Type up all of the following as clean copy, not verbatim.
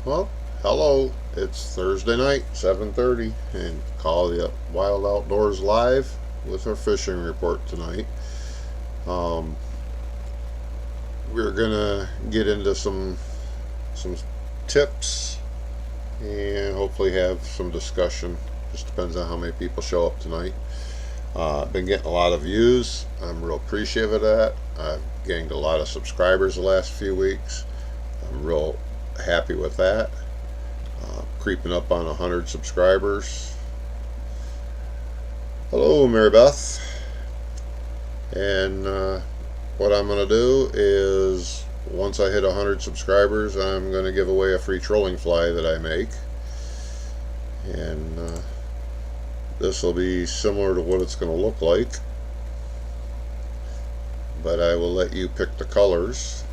Well, hello. It's Thursday night, 7:30, and call the Wild Outdoors live with our fishing report tonight. Um, we're gonna get into some tips and hopefully have some discussion. Just depends on how many people show up tonight. Been getting a lot of views. I'm real appreciative of that. I've gained a lot of subscribers the last few weeks. I'm real happy with that. Creeping up on 100 subscribers. Hello, Mary Beth. And what I'm going to do is, once I hit 100 subscribers, I'm going to give away a free trolling fly that I make. And this will be similar to what it's going to look like. But I will let you pick the colors.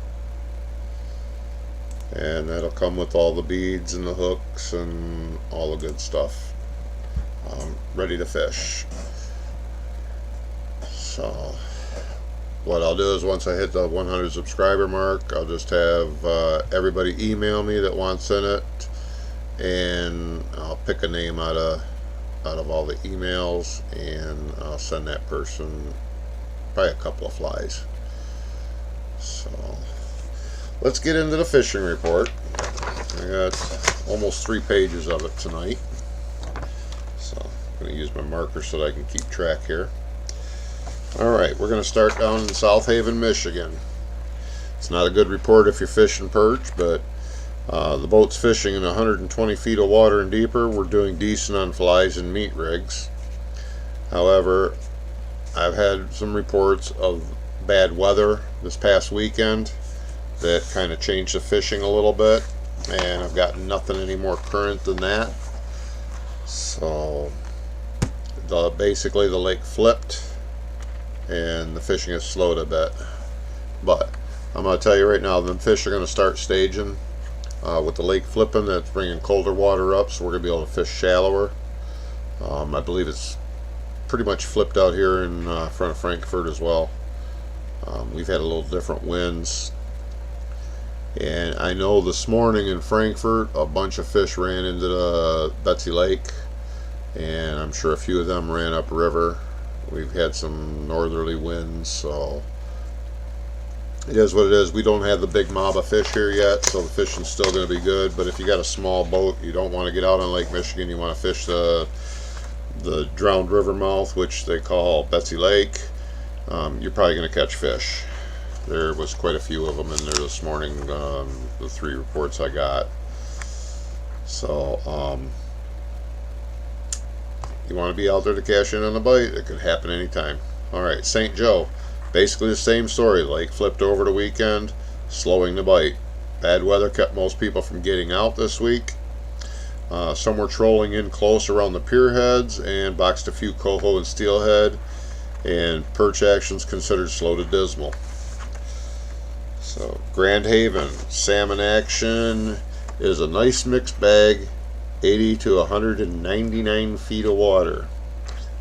And that'll come with all the beads and the hooks and all the good stuff. Ready to fish. So what I'll do is, once I hit the 100 subscriber mark, I'll just have everybody email me that wants in it, and I'll pick a name out of all the emails, and I'll send that person probably a couple of flies. So let's get into the fishing report. I got almost 3 pages of it tonight, so I'm going to use my marker so that I can keep track here. Alright, we're going to start down in South Haven, Michigan. It's not a good report if you're fishing perch, but the boat's fishing in 120 feet of water and deeper. We're doing decent on flies and meat rigs. However, I've had some reports of bad weather this past weekend that kind of changed the fishing a little bit, and I've got nothing any more current than that. So basically the lake flipped and the fishing has slowed a bit. But I'm going to tell you right now, the fish are going to start staging. With the lake flipping, that's bringing colder water up, so we're going to be able to fish shallower. I believe it's pretty much flipped out here in front of Frankfort as well. We've had a little different winds. And I know this morning in Frankfort, a bunch of fish ran into the Betsy Lake, and I'm sure a few of them ran upriver. We've had some northerly winds, so it is what it is. We don't have the big mob of fish here yet, so the fishing's still going to be good. But if you got a small boat, you don't want to get out on Lake Michigan, you want to fish the drowned river mouth, which they call Betsy Lake, you're probably going to catch fish. There was quite a few of them in there this morning, the 3 reports I got. So you want to be out there to cash in on a bite. It could happen anytime. Alright, St. Joe, basically the same story. Lake flipped over the weekend, slowing the bite. Bad weather kept most people from getting out this week. Some were trolling in close around the pier heads and boxed a few coho and steelhead, and perch actions considered slow to dismal. So Grand Haven, salmon action is a nice mixed bag. 80 to 199 feet of water,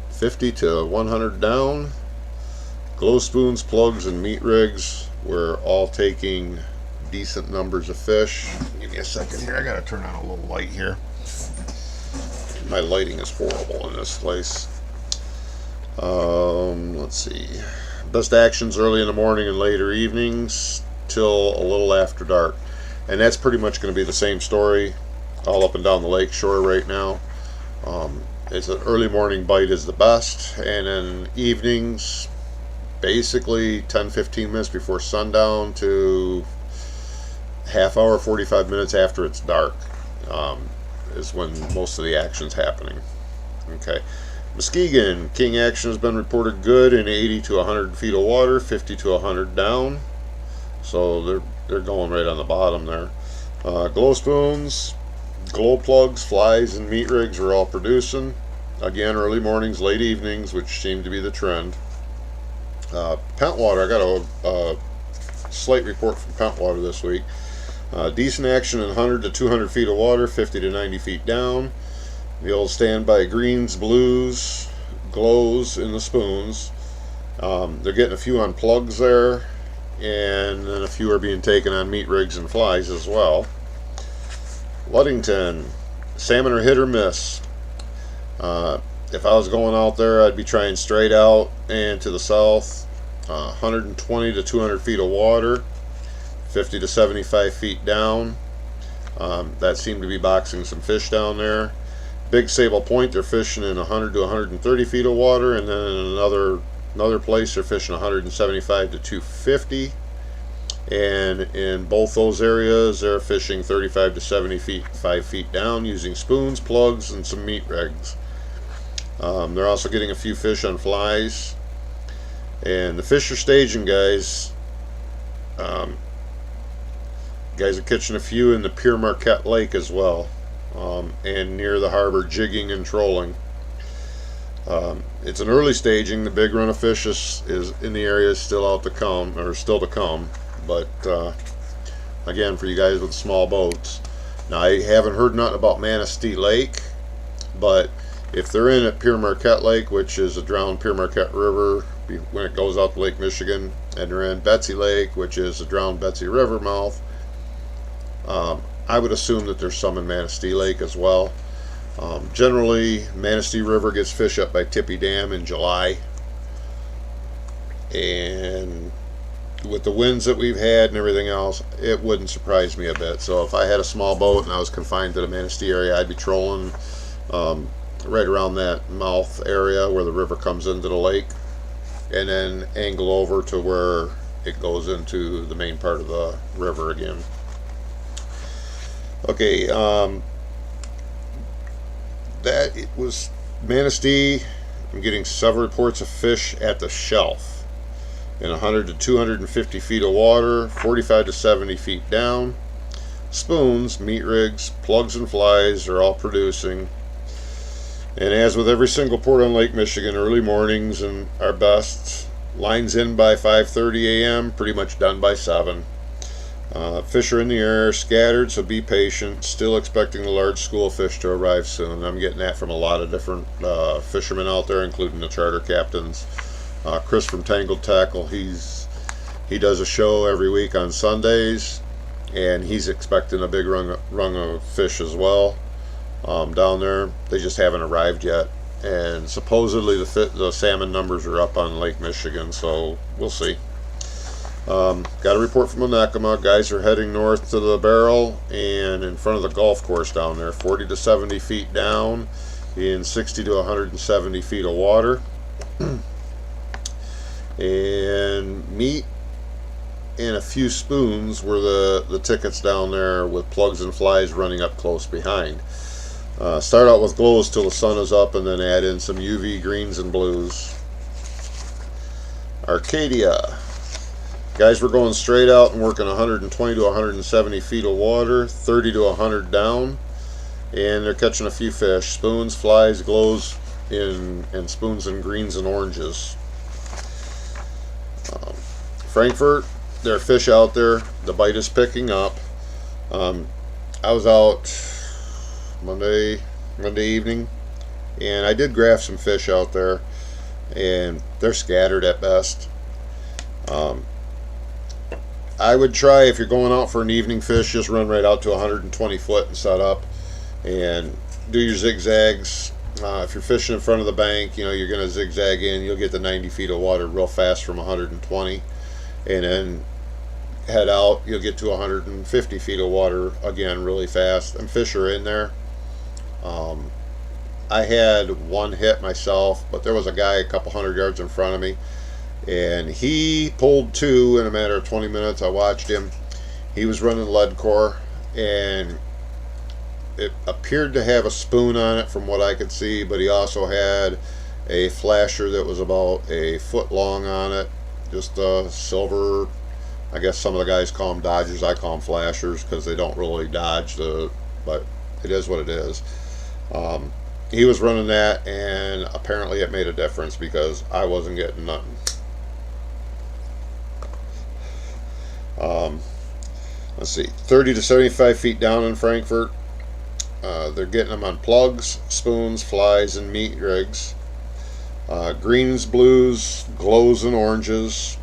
50 to 100 down. Glow spoons, plugs, and meat rigs, we're all taking decent numbers of fish. Give me a second here, I gotta turn on a little light here. My lighting is horrible in this place. Let's see. Best actions early in the morning and later evenings till a little after dark. And that's pretty much going to be the same story all up and down the lake shore right now. It's an early morning bite is the best, and then evenings, basically 10-15 minutes before sundown to half hour, 45 minutes after it's dark, is when most of the action's happening. Okay, Muskegon, king action has been reported good in 80 to 100 feet of water, 50 to 100 down. So they're going right on the bottom there. Glow spoons, glow plugs, flies, and meat rigs are all producing. Again, early mornings, late evenings, which seem to be the trend. Pentwater, I got a slight report from Pentwater this week. Decent action in 100 to 200 feet of water, 50 to 90 feet down. The old standby greens, blues, glows in the spoons. They're getting a few on plugs there, and then a few are being taken on meat rigs and flies as well. Ludington, salmon are hit or miss. If I was going out there, I'd be trying straight out and to the south, 120 to 200 feet of water, 50 to 75 feet down. That seemed to be boxing some fish down there. Big Sable Point, they're fishing in 100 to 130 feet of water, and then in another place they're fishing 175 to 250. And in both those areas, they're fishing 35 to 75 feet down using spoons, plugs, and some meat rigs. They're also getting a few fish on flies. And the fish are staging, guys. Guys are catching a few in the Pere Marquette Lake as well, and near the harbor, jigging and trolling. It's an early staging. The big run of fish is in the area, is still out to come, or still to come. But again, for you guys with small boats, now I haven't heard nothing about Manistee Lake, but if they're in at Pere Marquette Lake, which is a drowned Pere Marquette River when it goes out to Lake Michigan, and they're in Betsy Lake, which is a drowned Betsy River mouth, I would assume that there's some in Manistee Lake as well. Generally, Manistee River gets fish up by Tippy Dam in July, and with the winds that we've had and everything else, it wouldn't surprise me a bit. So if I had a small boat and I was confined to the Manistee area, I'd be trolling right around that mouth area where the river comes into the lake, and then angle over to where it goes into the main part of the river again. Okay, that it was Manistee. I'm getting several reports of fish at the shelf in 100 to 250 feet of water, 45 to 70 feet down. Spoons, meat rigs, plugs, and flies are all producing. And as with every single port on Lake Michigan, early mornings and our best. Lines in by 5:30 a.m., pretty much done by 7. Fish are in the air, scattered, so be patient. Still expecting the large school of fish to arrive soon. I'm getting that from a lot of different fishermen out there, including the charter captains. Chris from Tangled Tackle, he does a show every week on Sundays, and he's expecting a big run of fish as well down there. They just haven't arrived yet, and supposedly the salmon numbers are up on Lake Michigan, so we'll see. Got a report from Onekama. Guys are heading north to the barrel and in front of the golf course down there, 40 to 70 feet down in 60 to 170 feet of water. And meat and a few spoons were the tickets down there, with plugs and flies running up close behind. Start out with glows till the sun is up, and then add in some UV greens and blues. Arcadia. Guys were going straight out and working 120 to 170 feet of water, 30 to 100 down, and they're catching a few fish. Spoons, flies, glows, and spoons and greens and oranges. Frankfort, there are fish out there. The bite is picking up. I was out Monday evening, and I did graph some fish out there, and they're scattered at best. I would try, if you're going out for an evening fish, just run right out to 120 foot and set up and do your zigzags. If you're fishing in front of the bank, you're going to zigzag in. You'll get the 90 feet of water real fast from 120, and then head out. You'll get to 150 feet of water again really fast, and fish are in there. I had one hit myself, but there was a guy a couple hundred yards in front of me, and he pulled two in a matter of 20 minutes. I watched him. He was running lead core, and it appeared to have a spoon on it from what I could see, but he also had a flasher that was about a foot long on it, just a silver. I guess some of the guys call them dodgers. I call them flashers because they don't really dodge, but it is what it is. He was running that, and apparently it made a difference because I wasn't getting nothing. Let's see, 30 to 75 feet down in Frankfort. They're getting them on plugs, spoons, flies, and meat rigs. Greens, blues, glows, and oranges.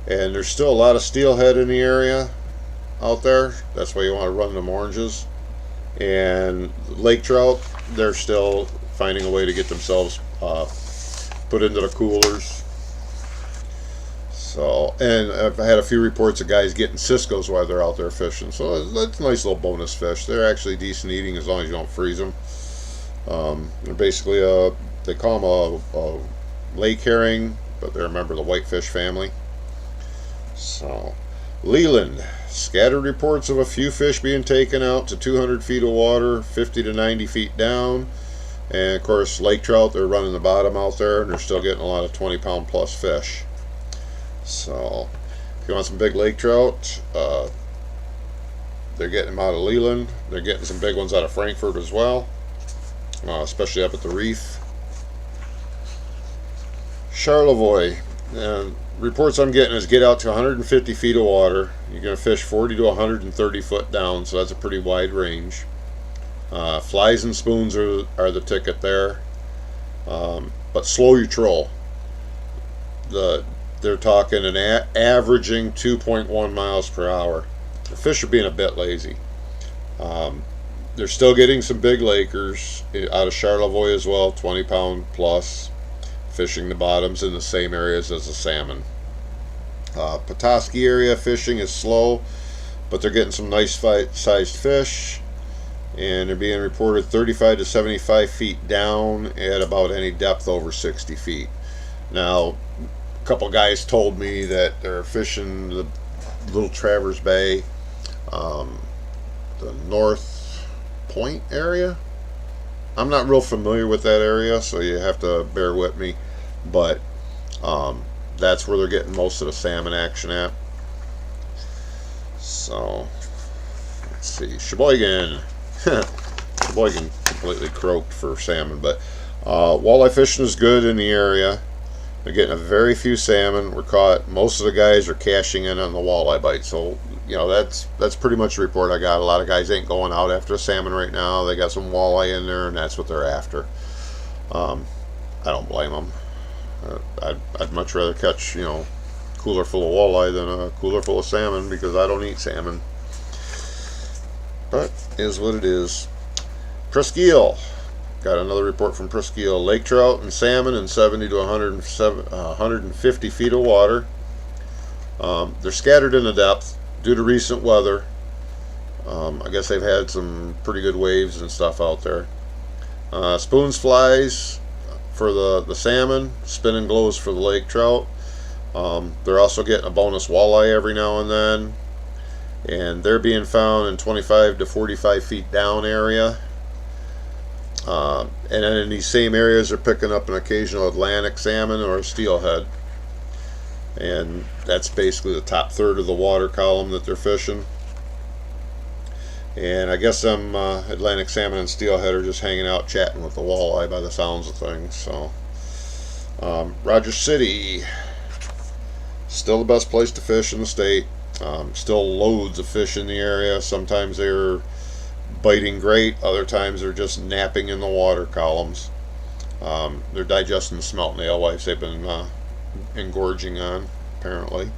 And there's still a lot of steelhead in the area out there. That's why you want to run them oranges. And lake trout, they're still finding a way to get themselves put into the coolers. So, and I've had a few reports of guys getting Cisco's while they're out there fishing. So that's a nice little bonus fish. They're actually decent eating as long as you don't freeze them. They're basically they call them a lake herring, but they're a member of the whitefish family. So, Leland, scattered reports of a few fish being taken out to 200 feet of water, 50 to 90 feet down. And of course, lake trout, they're running the bottom out there, and they're still getting a lot of 20-pound plus fish. So, if you want some big lake trout, they're getting them out of Leland. They're getting some big ones out of Frankfort as well, especially up at the reef. Charlevoix, reports I'm getting is get out to 150 feet of water. You're going to fish 40 to 130 foot down, so that's a pretty wide range. Flies and spoons are the ticket there, but slow your troll. They're talking averaging 2.1 miles per hour. The fish are being a bit lazy. They're still getting some big lakers out of Charlevoix as well, 20-pound plus, fishing the bottoms in the same areas as the salmon. Petoskey area fishing is slow, but they're getting some nice sized fish, and they're being reported 35 to 75 feet down at about any depth over 60 feet. Now, a couple guys told me that they're fishing the Little Traverse Bay, the North Point area. I'm not real familiar with that area, so you have to bear with me, but that's where they're getting most of the salmon action at. So, let's see, Sheboygan. Sheboygan completely croaked for salmon, but walleye fishing is good in the area. They're getting a very few salmon were caught. Most of the guys are cashing in on the walleye bite. So, you know, that's pretty much the report I got. A lot of guys ain't going out after a salmon right now. They got some walleye in there, and that's what they're after. I don't blame them. I'd much rather catch, you know, a cooler full of walleye than a cooler full of salmon, because I don't eat salmon. But is what it is. Presqu'Île. Got another report from Presqu'Île. Lake trout and salmon in 70 to 150 feet of water. They're scattered in the depth due to recent weather. I guess they've had some pretty good waves and stuff out there. Spoons, flies for the salmon, spin and glows for the lake trout. They're also getting a bonus walleye every now and then, and they're being found in 25 to 45 feet down area. And then in these same areas, they're picking up an occasional Atlantic salmon or a steelhead. And that's basically the top third of the water column that they're fishing. And I guess them Atlantic salmon and steelhead are just hanging out chatting with the walleye by the sounds of things. So, Rogers City, still the best place to fish in the state. Still loads of fish in the area. Sometimes they're biting great, other times they're just napping in the water columns. They're digesting the smelt and alewives they've been engorging on, apparently.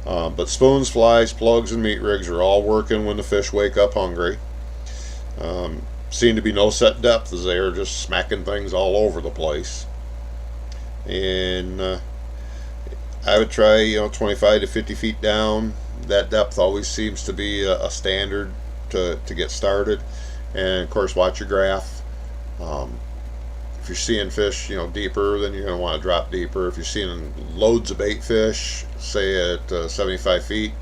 But spoons, flies, plugs, and meat rigs are all working when the fish wake up hungry. Seem to be no set depth, as they are just smacking things all over the place. And I would try, you know, 25 to 50 feet down. That depth always seems to be a standard to get started. And of course, watch your graph. If you're seeing fish, you know, deeper, then you're going to want to drop deeper. If you're seeing loads of bait fish, say at 75 feet,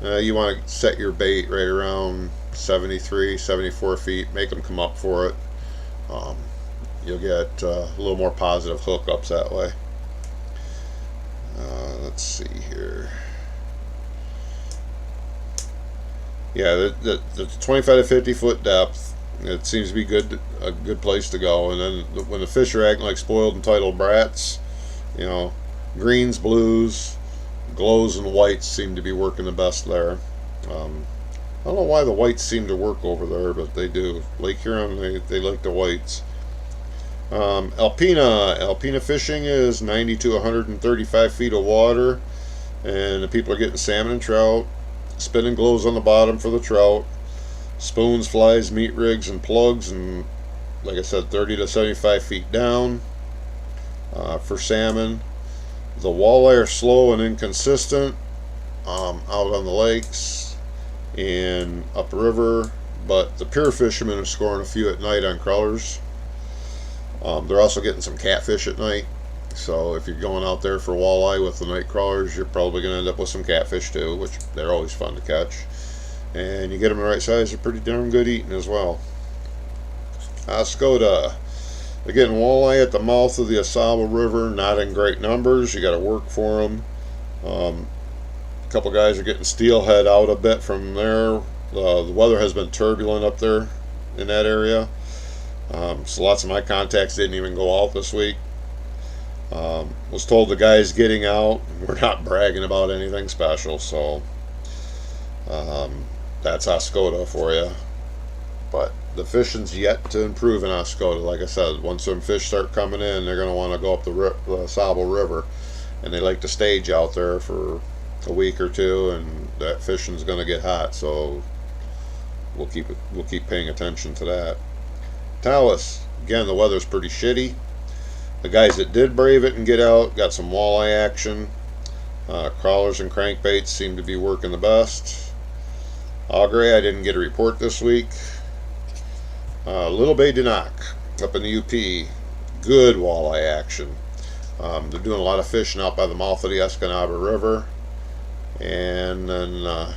you want to set your bait right around 73, 74 feet. Make them come up for it. You'll get a little more positive hookups that way. Let's see here. Yeah, the 25 to 50 foot depth, it seems to be a good place to go. And then when the fish are acting like spoiled, entitled brats, you know, greens, blues, glows, and whites seem to be working the best there. I don't know why the whites seem to work over there, but they do. Lake Huron, they like the whites. Alpena fishing is 90 to 135 feet of water, and the people are getting salmon and trout. Spinning glows on the bottom for the trout. Spoons, flies, meat rigs, and plugs, and like I said, 30 to 75 feet down. For salmon, the walleye are slow and inconsistent out on the lakes and upriver, but the pure fishermen are scoring a few at night on crawlers. They're also getting some catfish at night, so if you're going out there for walleye with the night crawlers, you're probably going to end up with some catfish too, which they're always fun to catch. And you get them the right size, they're pretty darn good eating as well. Oscoda, they're getting walleye at the mouth of the Asaba River, not in great numbers. You got to work for them. A couple guys are getting steelhead out a bit from there. The weather has been turbulent up there in that area, so lots of my contacts didn't even go out this week. Was told the guys getting out, we're not bragging about anything special, so that's Oscoda for you. But the fishing's yet to improve in Oscoda. Like I said, once some fish start coming in, they're going to want to go up the Sable River, and they like to stage out there for a week or two, and that fishing's going to get hot. So we'll keep paying attention to that. Taos, again, the weather's pretty shitty. The guys that did brave it and get out got some walleye action. Crawlers and crankbaits seem to be working the best. Augury, I didn't get a report this week. Little Bay Denak up in the UP, good walleye action. They're doing a lot of fishing out by the mouth of the Escanaba River. And then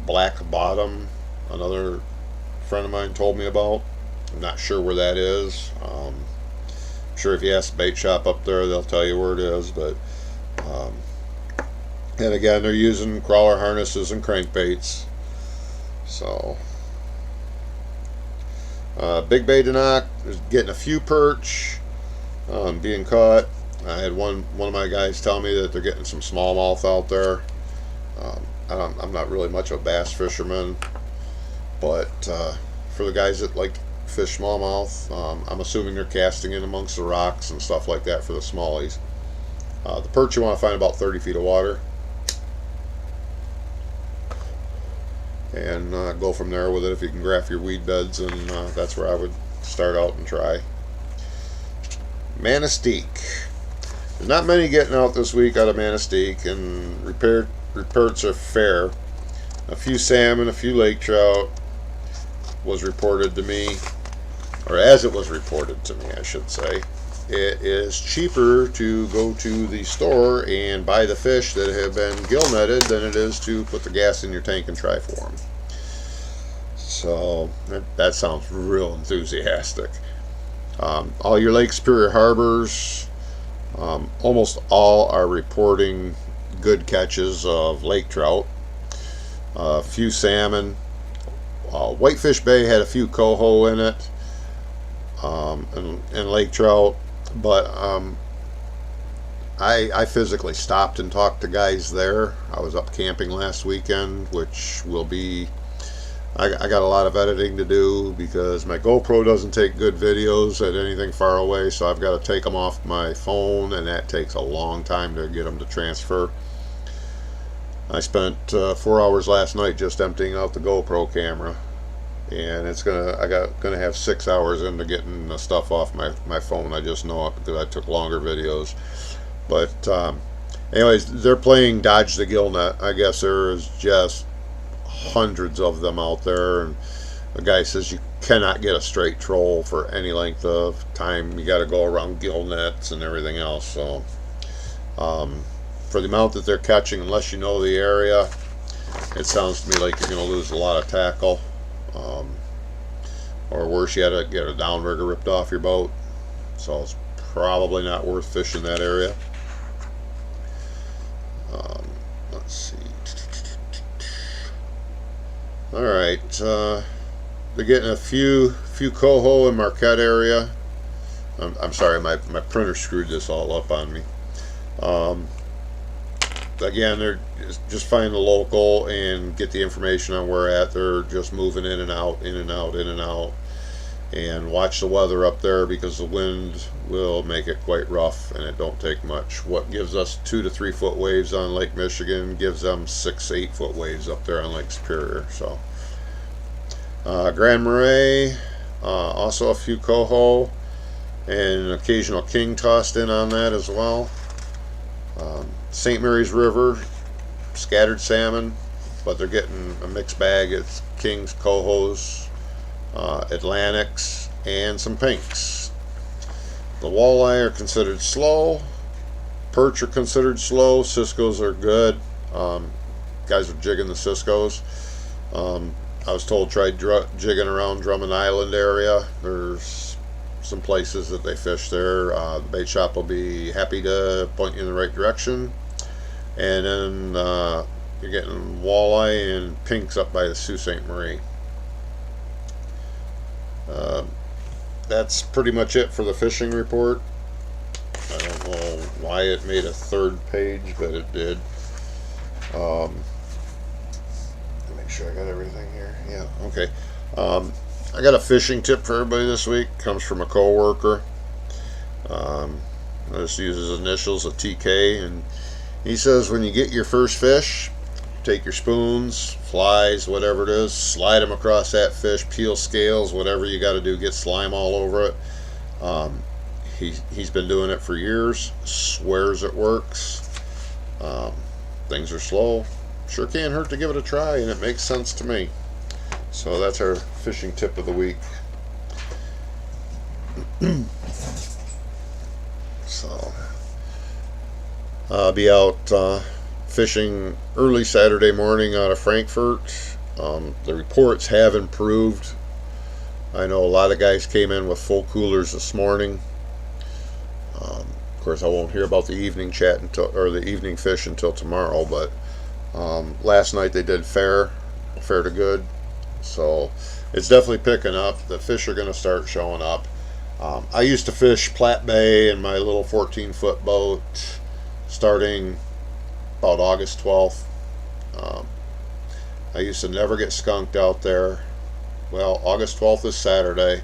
Black Bottom, another friend of mine told me about. I'm not sure where that is. I'm sure if you ask the bait shop up there, they'll tell you where it is. But and again, they're using crawler harnesses and crankbaits. So Big Bay Denak is getting a few perch being caught. I had one of my guys tell me that they're getting some smallmouth out there. I'm not really much of a bass fisherman, but for the guys that like to fish smallmouth, I'm assuming they're casting in amongst the rocks and stuff like that for the smallies. The perch you want to find about 30 feet of water, and go from there with it. If you can graph your weed beds, and that's where I would start out and try. Manistee. There's not many getting out this week out of Manistee, and reports are fair. A few salmon, a few lake trout was reported to me, or as it was reported to me, I should say. It is cheaper to go to the store and buy the fish that have been gill netted than it is to put the gas in your tank and try for them. So that sounds real enthusiastic. All your Lake Superior harbors, almost all are reporting good catches of lake trout. A few salmon. Whitefish Bay had a few coho in it, and lake trout. But I physically stopped and talked to guys there. I was up camping last weekend, which will be, I got a lot of editing to do because my GoPro doesn't take good videos at anything far away, so I've got to take them off my phone, and that takes a long time to get them to transfer. I spent 4 hours last night just emptying out the GoPro camera, and gonna have 6 hours into getting the stuff off my phone. I just know it because I took longer videos. But anyways, they're playing dodge the gill net. I guess there is just hundreds of them out there, and the guy says you cannot get a straight troll for any length of time. You got to go around gill nets and everything else. So for the amount that they're catching, unless you know the area, it sounds to me like you're going to lose a lot of tackle. Or worse yet, get a downrigger ripped off your boat. So it's probably not worth fishing that area. Let's see. Alright, they're getting a few coho in Marquette area. I'm sorry, my printer screwed this all up on me. Again, they're just find the local and get the information on where at. They're just moving in and out, in and out, in and out. and watch the weather up there, because the wind will make it quite rough, and it don't take much. What gives us 2 to 3 foot waves on Lake Michigan gives them 6 to 8 foot waves up there on Lake Superior. So Grand Marais, also a few coho and an occasional king tossed in on that as well. St. Mary's River, scattered salmon, but they're getting a mixed bag. It's kings, cohos, Atlantics, and some pinks. The walleye are considered slow. Perch are considered slow. Cisco's are good. Guys are jigging the Cisco's. I was told try jigging around Drummond Island area. There's some places that they fish there. The bait shop will be happy to point you in the right direction. And then you're getting walleye and pinks up by the Sault Ste. Marie. That's pretty much it for the fishing report. I don't know why it made a 3rd page, but it did. Make sure I got everything here. Yeah, okay. I got a fishing tip for everybody this week. Comes from a co-worker. I just use his initials, a TK, and he says when you get your first fish, take your spoons, flies, whatever it is, slide them across that fish, peel scales, whatever you got to do, get slime all over it. He's been doing it for years, swears it works. Things are slow. Sure can't hurt to give it a try, and it makes sense to me. So that's our fishing tip of the week. So I'll be out fishing early Saturday morning out of Frankfort. The reports have improved. I know a lot of guys came in with full coolers this morning. Of course, I won't hear about the evening chat or the evening fish until tomorrow, but last night they did fair to good. So it's definitely picking up. The fish are going to start showing up. I used to fish Platte Bay in my little 14-foot boat starting about August 12th. I used to never get skunked out there. Well, August 12th is Saturday,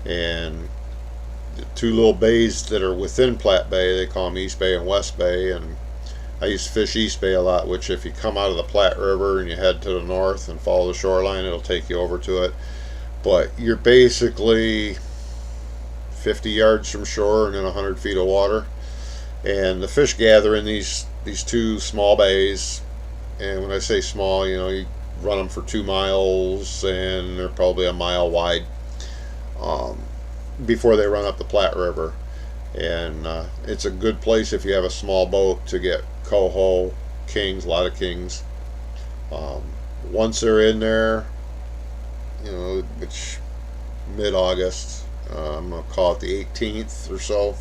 and the 2 little bays that are within Platte Bay, they call them East Bay and West Bay, and I used to fish East Bay a lot, which if you come out of the Platte River and you head to the north and follow the shoreline, it'll take you over to it. But you're basically 50 yards from shore and in 100 feet of water. And the fish gather in these 2 small bays. And when I say small, you run them for 2 miles, and they're probably a mile wide before they run up the Platte River. And it's a good place if you have a small boat to get coho, kings, a lot of kings. Once they're in there, it's mid-August, I'm going to call it the 18th or so,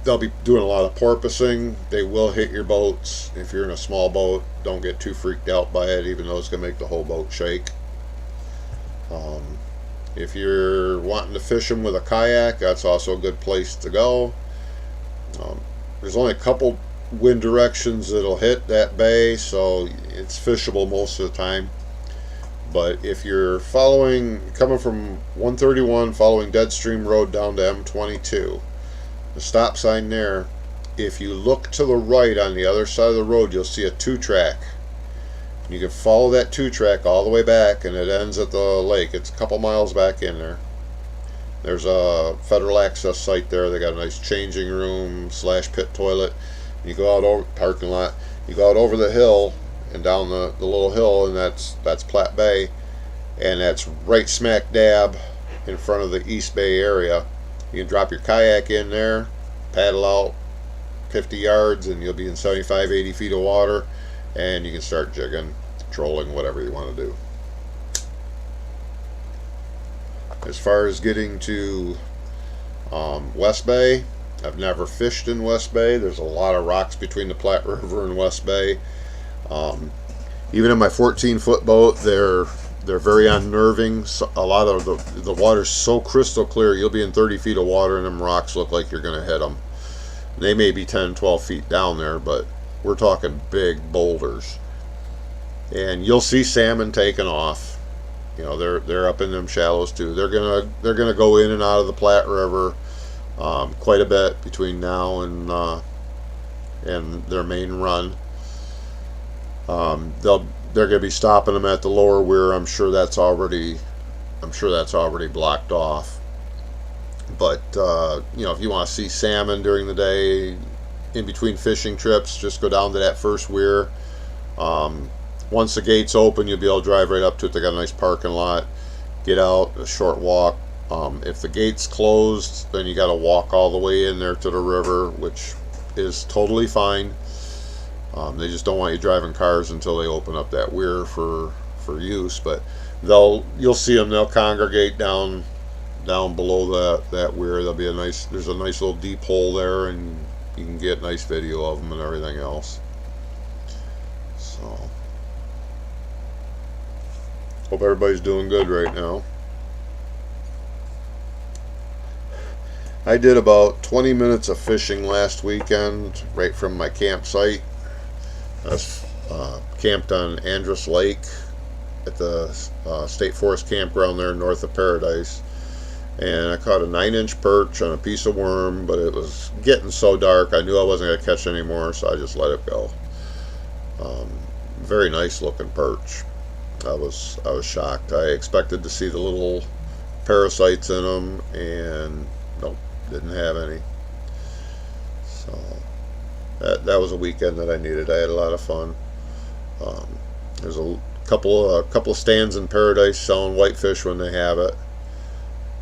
they'll be doing a lot of porpoising. They will hit your boats. If you're in a small boat, don't get too freaked out by it, even though it's going to make the whole boat shake. If you're wanting to fish them with a kayak, that's also a good place to go. There's only a couple wind directions that'll hit that bay, so it's fishable most of the time. But if you're coming from 131, following Deadstream Road down to M22, the stop sign there, if you look to the right on the other side of the road, you'll see a 2-track. You can follow that 2-track all the way back, and it ends at the lake. It's a couple miles back in there. There's a federal access site there. They got a nice changing room / pit toilet. You go out over parking lot. You go out over the hill and down the little hill, and that's Platte Bay, and that's right smack dab in front of the East Bay area. You can drop your kayak in there, paddle out 50 yards, and you'll be in 75, 80 feet of water, and you can start jigging, trolling, whatever you want to do. As far as getting to West Bay, I've never fished in West Bay. There's a lot of rocks between the Platte River and West Bay. Even in my 14-foot boat, they're very unnerving. So a lot of the water's so crystal clear, you'll be in 30 feet of water and them rocks look like you're going to hit them. They may be 10, 12 feet down there, but we're talking big boulders. And you'll see salmon taking off. You know, they're up in them shallows too. They're gonna go in and out of the Platte River quite a bit between now and their main run. They're gonna be stopping them at the lower weir. I'm sure that's already blocked off. But you know, if you want to see salmon during the day, in between fishing trips, just go down to that first weir. Once the gates open, you'll be able to drive right up to it. They got a nice parking lot. Get out, a short walk. If the gate's closed, then you got to walk all the way in there to the river, which is totally fine. They just don't want you driving cars until they open up that weir for use. But you'll see them. They'll congregate down below that weir. There's a nice little deep hole there, and you can get nice video of them and everything else. So hope everybody's doing good right now. I did about 20 minutes of fishing last weekend right from my campsite. I was camped on Andrus Lake at the State Forest campground there north of Paradise, and I caught a 9-inch perch on a piece of worm, but it was getting so dark I knew I wasn't going to catch any more, so I just let it go. Very nice looking perch. I was shocked. I expected to see the little parasites in them, and nope, didn't have any. So that was a weekend that I needed. I had a lot of fun. There's a couple of stands in Paradise selling whitefish when they have it.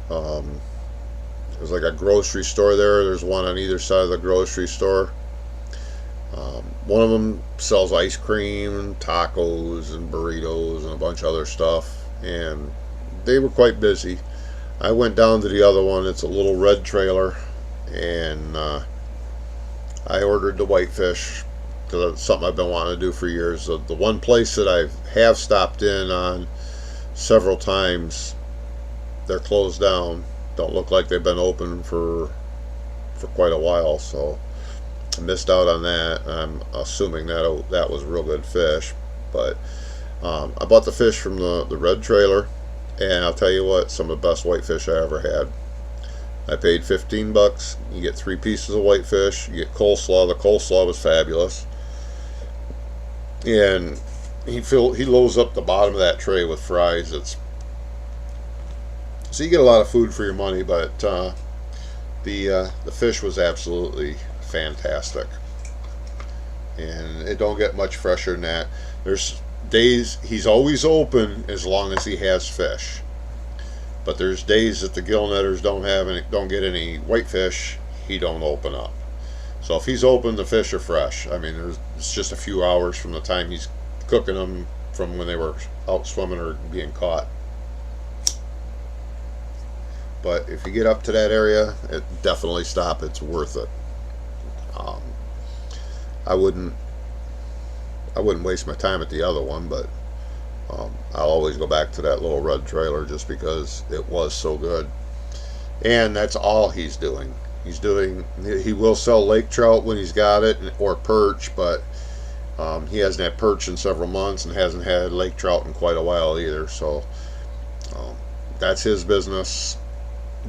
There's like a grocery store there. There's one on either side of the grocery store. One of them sells ice cream and tacos and burritos and a bunch of other stuff, and they were quite busy. I went down to the other one. It's a little red trailer, and I ordered the whitefish because it's something I've been wanting to do for years. The one place that I have stopped in on several times, they're closed down. Don't look like they've been open for quite a while, so I missed out on that. I'm assuming that was real good fish, but I bought the fish from the red trailer, and I'll tell you what, some of the best whitefish I ever had. I paid $15. You get 3 pieces of whitefish. You get coleslaw. The coleslaw was fabulous, and he loads up the bottom of that tray with fries. So you get a lot of food for your money, but the fish was absolutely fantastic, and it don't get much fresher than that. There's days he's always open as long as he has fish, but there's days that the gill netters don't get any whitefish. He don't open up. So if he's open, the fish are fresh. I mean, it's just a few hours from the time he's cooking them from when they were out swimming or being caught. But if you get up to that area, definitely stop. It's worth it. I wouldn't waste my time at the other one, but I'll always go back to that little red trailer just because it was so good. And that's all he's doing. He will sell lake trout when he's got it, or perch, but he hasn't had perch in several months and hasn't had lake trout in quite a while either. So that's his business.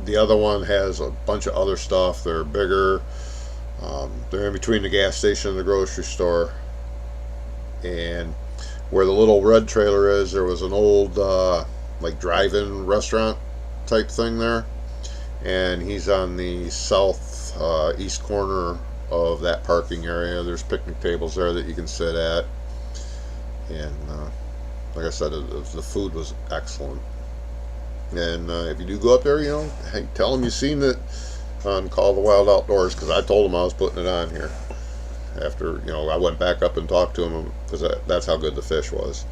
The other one has a bunch of other stuff. They're bigger. They're in between the gas station and the grocery store. And where the little red trailer is, there was an old like drive-in restaurant type thing there. And he's on the south east corner of that parking area. There's picnic tables there that you can sit at. And like I said, the food was excellent. And if you do go up there, hey, tell them you've seen it on Call the Wild Outdoors, because I told them I was putting it on here. After, I went back up and talked to them, because that's how good the fish was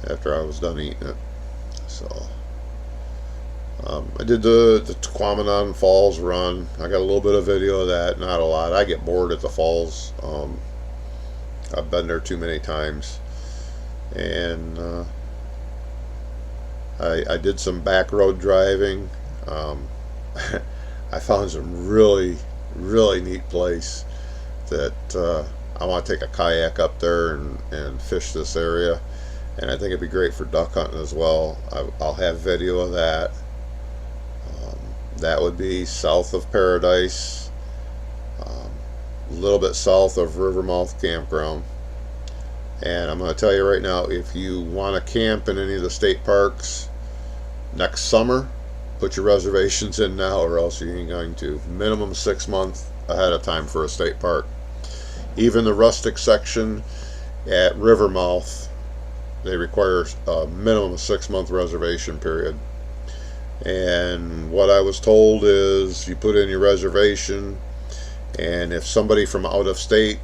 after I was done eating it. So I did the Tahquamenon Falls run. I got a little bit of video of that, not a lot. I get bored at the falls. I've been there too many times. And I did some back road driving. I found some really, really neat place that I want to take a kayak up there and fish this area. and I think it'd be great for duck hunting as well. I'll have video of that. That would be south of Paradise, a little bit south of Rivermouth Campground. And I'm going to tell you right now, if you want to camp in any of the state parks next summer, put your reservations in now, or else you ain't going to. Minimum 6 months ahead of time for a state park. Even the rustic section at Rivermouth, they require a minimum 6 month reservation period. And what I was told is you put in your reservation, and if somebody from out of state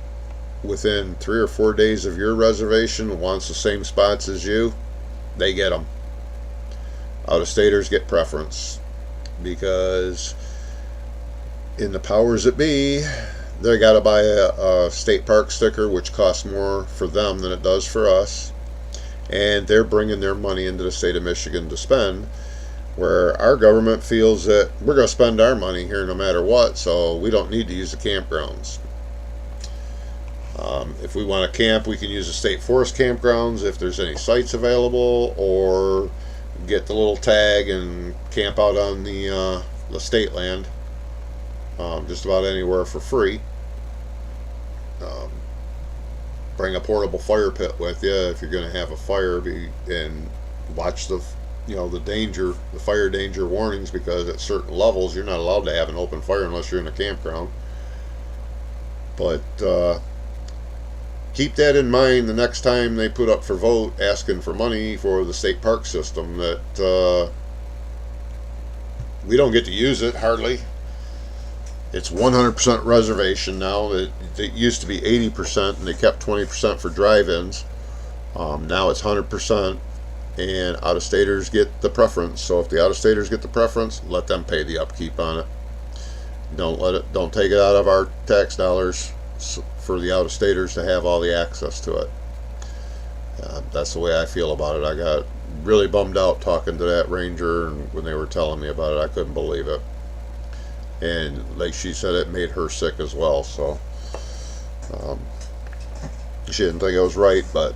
within 3 or 4 days of your reservation wants the same spots as you, they get them. Out of staters get preference, because in the powers that be, they got to buy a state park sticker, which costs more for them than it does for us, and they're bringing their money into the state of Michigan to spend, where our government feels that we're going to spend our money here no matter what, so we don't need to use the campgrounds. If we want to camp, we can use the state forest campgrounds if there's any sites available, or get the little tag and camp out on the state land, just about anywhere for free. Bring a portable fire pit with you if you're going to have a fire, and watch the fire danger warnings, because at certain levels you're not allowed to have an open fire unless you're in a campground. But keep that in mind the next time they put up for vote asking for money for the state park system, that we don't get to use it hardly. It's 100% reservation now. It used to be 80%, and they kept 20% for drive-ins. Now it's 100%, and out-of-staters get the preference. So if the out-of-staters get the preference, let them pay the upkeep on it. Don't take it out of our tax dollars for the out-of-staters to have all the access to it. That's the way I feel about it. I got really bummed out talking to that ranger, and when they were telling me about it, I couldn't believe it. And like she said, it made her sick as well. So she didn't think it was right, but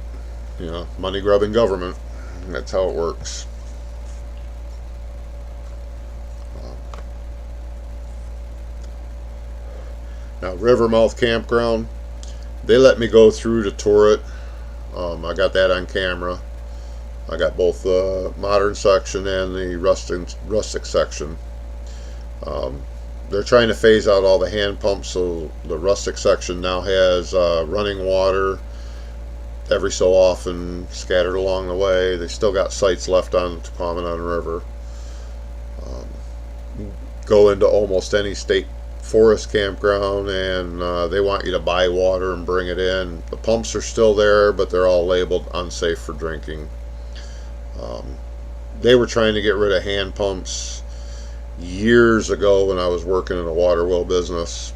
money grubbing government, that's how it works. Now, Rivermouth Campground, they let me go through to tour it. I got that on camera. I got both the modern section and the rustic section. They're trying to phase out all the hand pumps, so the rustic section now has running water every so often scattered along the way. They still got sites left on the Tahquamenon River. Go into almost any state forest campground, and they want you to buy water and bring it in. The pumps are still there, but they're all labeled unsafe for drinking. They were trying to get rid of hand pumps years ago when I was working in a water well business,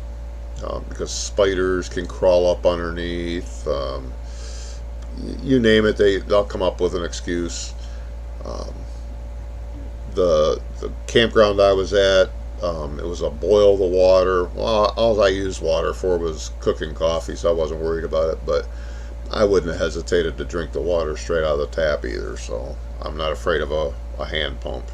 because spiders can crawl up underneath. You name it, they'll come up with an excuse. The campground I was at, it was a boil the water. Well, all I used water for was cooking coffee, so I wasn't worried about it, but I wouldn't have hesitated to drink the water straight out of the tap either, so I'm not afraid of a hand pump.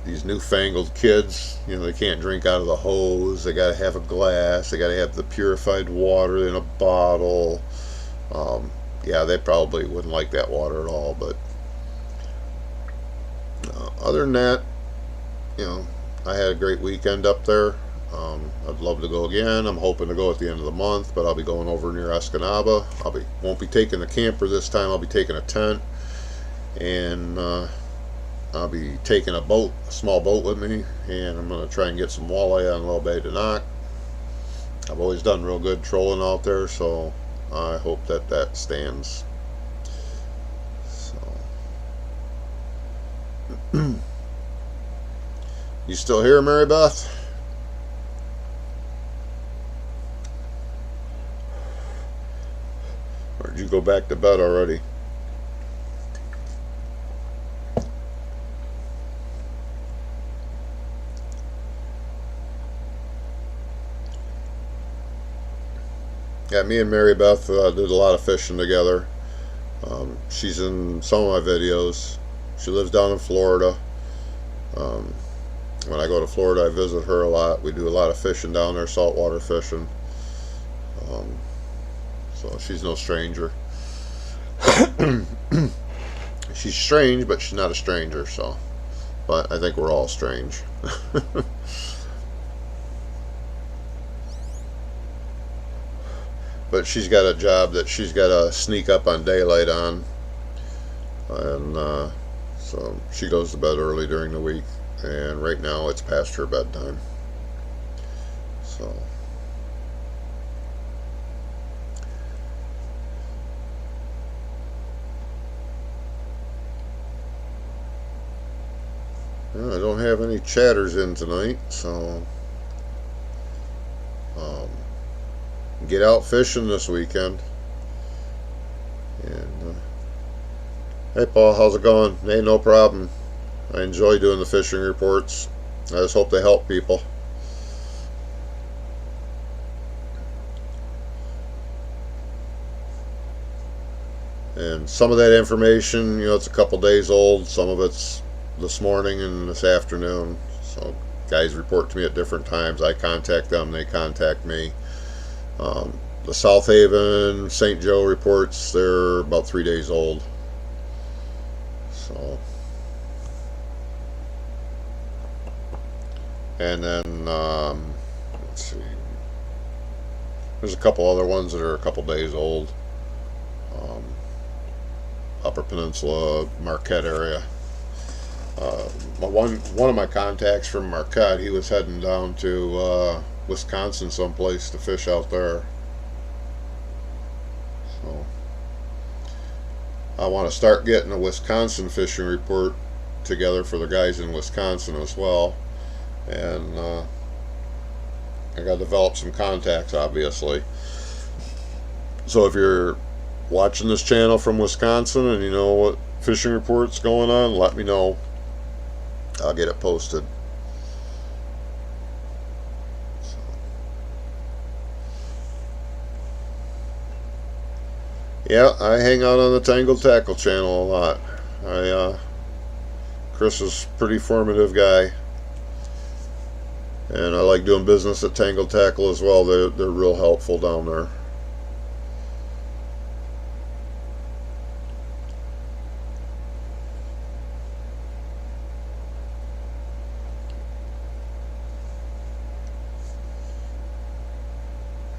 These newfangled kids, they can't drink out of the hose. They got to have a glass. They got to have the purified water in a bottle. Yeah, they probably wouldn't like that water at all, but other than that, I had a great weekend up there. I'd love to go again. I'm hoping to go at the end of the month, but I'll be going over near Escanaba. Won't be taking a camper this time. I'll be taking a tent, and I'll be taking a small boat with me, and I'm going to try and get some walleye on Low Bay de Noc. I've always done real good trolling out there, so I hope that stands. So, you still here, Mary Beth? Or did you go back to bed already? Yeah, me and Mary Beth did a lot of fishing together. She's in some of my videos. She lives down in Florida. Um, when I go to Florida, I visit her a lot. We do a lot of fishing down there, saltwater fishing. Um, so she's no stranger. She's strange, but she's not a stranger. So, but I think we're all strange. But she's got a job that she's got to sneak up on daylight on, and so she goes to bed early during the week, and right now it's past her bedtime. So I don't have any chatters in tonight, so get out fishing this weekend. And hey Paul, how's it going? Hey, no problem. I enjoy doing the fishing reports. I just hope they help people. And some of that information, you know, it's a couple days old. Some of it's this morning and this afternoon. So guys report to me at different times. I contact them, they contact me. The South Haven, St. Joe reports, they're about 3 days old. So, and then let's see, there's a couple other ones that are a couple days old. Upper Peninsula, Marquette area. One of my contacts from Marquette, he was heading down to Wisconsin someplace to fish out there. So I want to start getting a Wisconsin fishing report together for the guys in Wisconsin as well, and I got to develop some contacts, obviously. So if you're watching this channel from Wisconsin and you know what fishing reports going on, let me know. I'll get it posted. Yeah, I hang out on the Tangled Tackle channel a lot. Chris is a pretty formative guy, and I like doing business at Tangled Tackle as well. They're real helpful down there.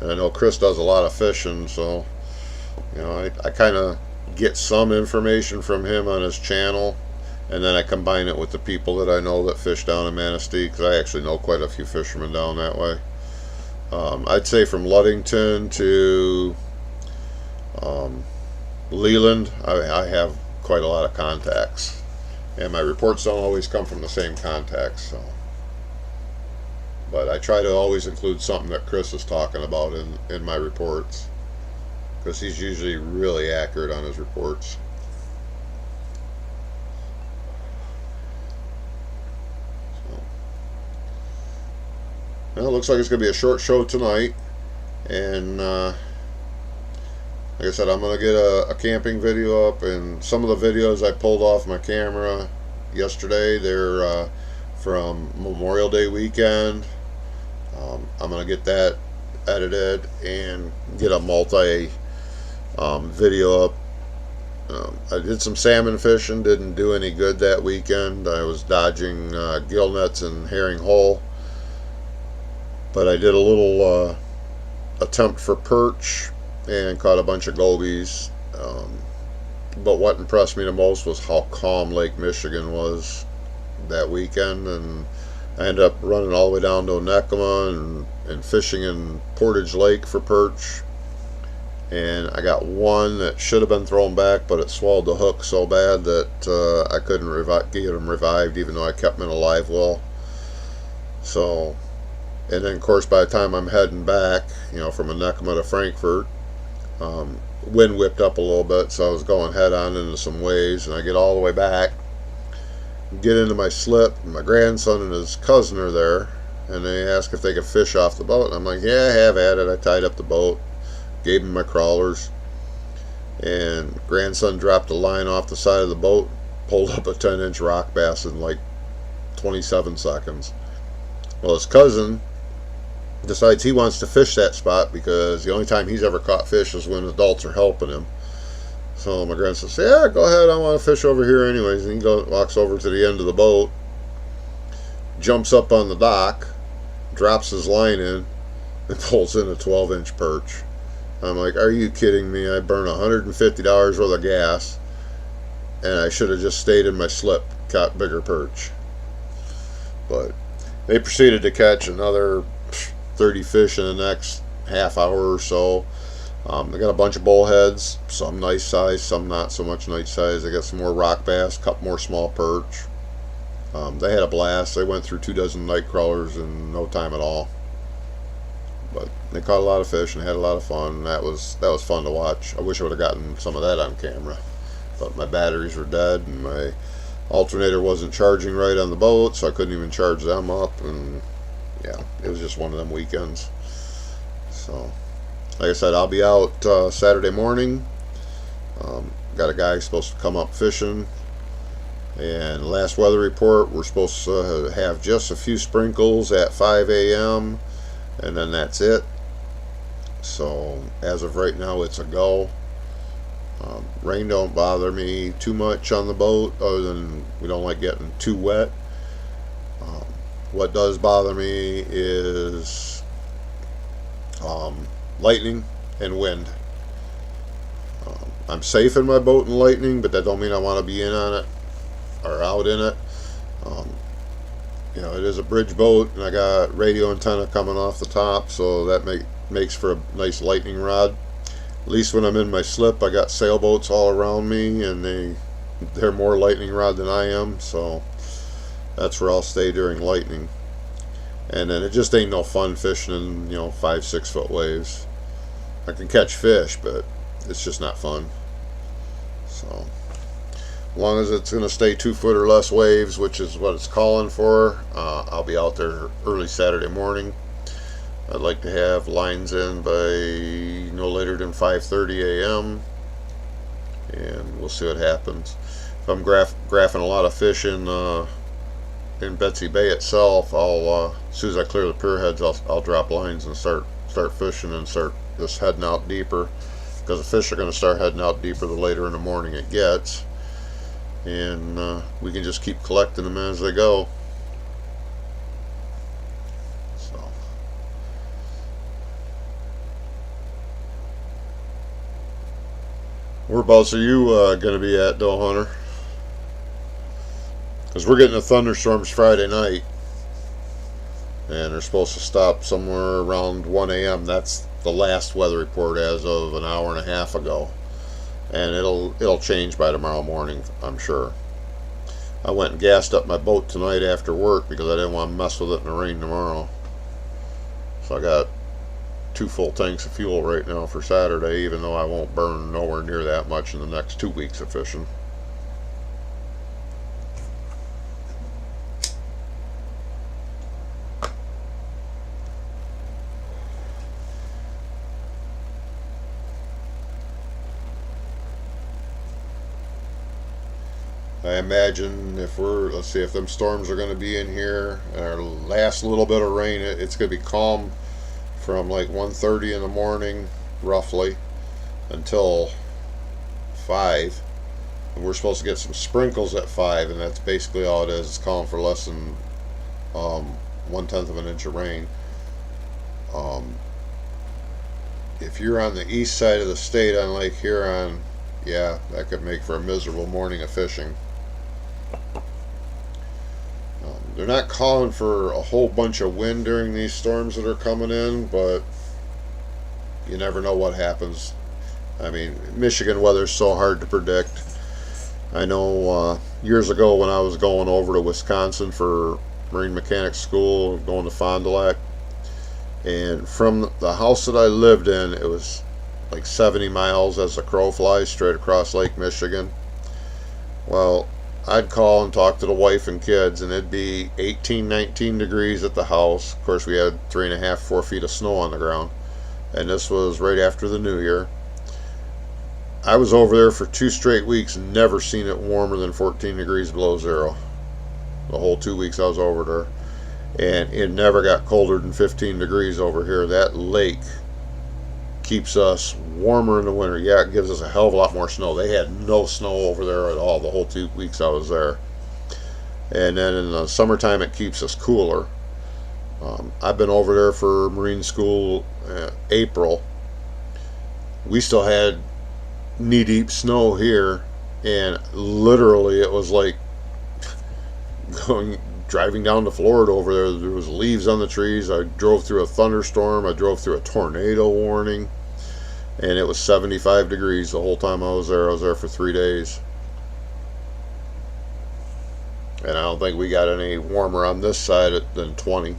And I know Chris does a lot of fishing, so you know, I kind of get some information from him on his channel, and then I combine it with the people that I know that fish down in Manistee, because I actually know quite a few fishermen down that way. I'd say from Ludington to Leland, I have quite a lot of contacts, and my reports don't always come from the same contacts. So, but I try to always include something that Chris is talking about in my reports, because he's usually really accurate on his reports. So, well, it looks like it's going to be a short show tonight, and like I said, I'm going to get a camping video up, and some of the videos I pulled off my camera yesterday, they're from Memorial Day weekend. I'm going to get that edited and get a multi video up. I did some salmon fishing, didn't do any good that weekend. I was dodging gill nets and herring hole, but I did a little attempt for perch and caught a bunch of gobies. But what impressed me the most was how calm Lake Michigan was that weekend, and I ended up running all the way down to Onekama and fishing in Portage Lake for perch, and I got one that should have been thrown back, but it swallowed the hook so bad that I couldn't get him revived, even though I kept him in a live well. So, and then of course by the time I'm heading back, you know, from Onekama to Frankfort, wind whipped up a little bit, so I was going head on into some waves, and I get all the way back, get into my slip, and my grandson and his cousin are there, and they ask if they could fish off the boat, and I'm like, yeah, have at it. I tied up the boat, gave them my crawlers, and grandson dropped a line off the side of the boat, pulled up a 10-inch rock bass in like 27 seconds. Well, his cousin decides he wants to fish that spot because the only time he's ever caught fish is when adults are helping him. So my grandson says, yeah, go ahead, I want to fish over here anyways. And he walks over to the end of the boat, jumps up on the dock, drops his line in, and pulls in a 12-inch perch. I'm like, are you kidding me? I burned $150 worth of gas, and I should have just stayed in my slip, caught bigger perch. But they proceeded to catch another 30 fish in the next half hour or so. They got a bunch of bullheads, some nice size, some not so much nice size. They got some more rock bass, a couple more small perch. They had a blast. They went through 2 dozen night crawlers in no time at all. But they caught a lot of fish and had a lot of fun. That was fun to watch. I wish I would have gotten some of that on camera, but my batteries were dead and my alternator wasn't charging right on the boat, so I couldn't even charge them up. And yeah, it was just one of them weekends. So like I said, I'll be out Saturday morning. Got a guy supposed to come up fishing, and last weather report, we're supposed to have just a few sprinkles at 5 a.m. and then that's it. So as of right now, it's a go. Rain don't bother me too much on the boat, other than we don't like getting too wet. What does bother me is lightning and wind. I'm safe in my boat in lightning, but that don't mean I want to be in on it or out in it. It is a bridge boat, and I got radio antenna coming off the top, so that makes for a nice lightning rod. At least when I'm in my slip, I got sailboats all around me, and they're more lightning rod than I am, so that's where I'll stay during lightning. And then it just ain't no fun fishing in 5-6 foot waves. I can catch fish, but it's just not fun. So as long as it's going to stay 2 foot or less waves, which is what it's calling for, I'll be out there early Saturday morning. I'd like to have lines in by no later than 5:30 a.m. and we'll see what happens. If I'm graphing a lot of fish in Betsy Bay itself, as soon as I clear the pier heads, I'll drop lines and start fishing and start just heading out deeper, because the fish are going to start heading out deeper the later in the morning it gets, and we can just keep collecting them as they go. So whereabouts are you going to be at, Doe Hunter? Because we're getting the thunderstorms Friday night, and they're supposed to stop somewhere around 1 a.m. That's the last weather report as of an hour and a half ago, and it'll change by tomorrow morning, I'm sure. I went and gassed up my boat tonight after work because I didn't want to mess with it in the rain tomorrow. So I got 2 full tanks of fuel right now for Saturday, even though I won't burn nowhere near that much in the next 2 weeks of fishing. I imagine let's see, if them storms are going to be in here, our last little bit of rain, it's going to be calm from like 1:30 in the morning, roughly, until 5. And we're supposed to get some sprinkles at 5, and that's basically all it is. It's calm for less than 1/10 of an inch of rain. If you're on the east side of the state on Lake Huron, yeah, that could make for a miserable morning of fishing. They're not calling for a whole bunch of wind during these storms that are coming in, but you never know what happens. I mean, Michigan weather's so hard to predict. I know years ago when I was going over to Wisconsin for Marine Mechanics School, going to Fond du Lac, and from the house that I lived in, it was like 70 miles as the crow flies straight across Lake Michigan. Well, I'd call and talk to the wife and kids, and it'd be 18, 19 degrees at the house. Of course, we had 3.5, 4 feet of snow on the ground, and this was right after the New Year. I was over there for 2 straight weeks, never seen it warmer than 14 degrees below zero. The whole 2 weeks I was over there. And it never got colder than 15 degrees over here. That lake keeps us warmer in the winter. Yeah, it gives us a hell of a lot more snow. They had no snow over there at all the whole 2 weeks I was there. And then in the summertime it keeps us cooler. I've been over there for Marine School April. We still had knee-deep snow here, and literally it was like driving down to Florida over there. There was leaves on the trees. I drove through a thunderstorm. I drove through a tornado warning, and it was 75 degrees the whole time I was there. I was there for 3 days, and I don't think we got any warmer on this side than 20.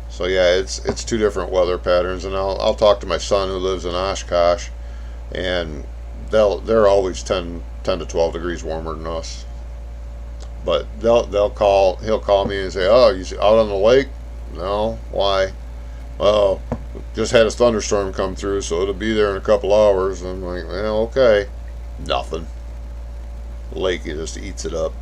So yeah, it's two different weather patterns, and I'll talk to my son who lives in Oshkosh, and they're always 10 to 12 degrees warmer than us. But he'll call me and say, "Oh, you out on the lake?" "No, why?" "Well, just had a thunderstorm come through, so it'll be there in a couple hours." I'm like, "Well, okay." Nothing. The lake just eats it up.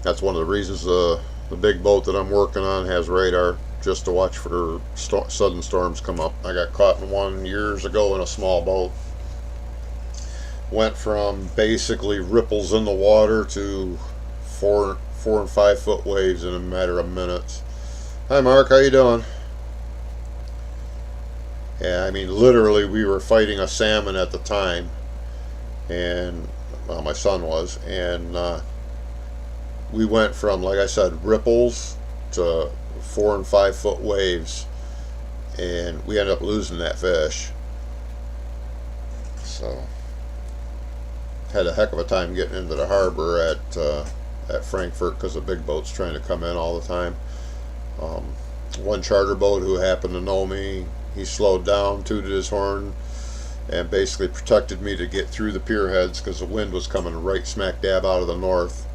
That's one of the reasons the big boat that I'm working on has radar, just to watch for sudden storms come up. I got caught in one years ago in a small boat. Went from basically ripples in the water to 4 and 5 foot waves in a matter of minutes. "Hi Mark, how you doing?" Yeah, I mean literally we were fighting a salmon at the time, and well, my son was, and we went from, like I said, ripples to 4 and 5 foot waves, and we ended up losing that fish. So had a heck of a time getting into the harbor at Frankfurt, because the big boat's trying to come in all the time. One charter boat who happened to know me, he slowed down, tooted his horn, and basically protected me to get through the pier heads, because the wind was coming right smack dab out of the north.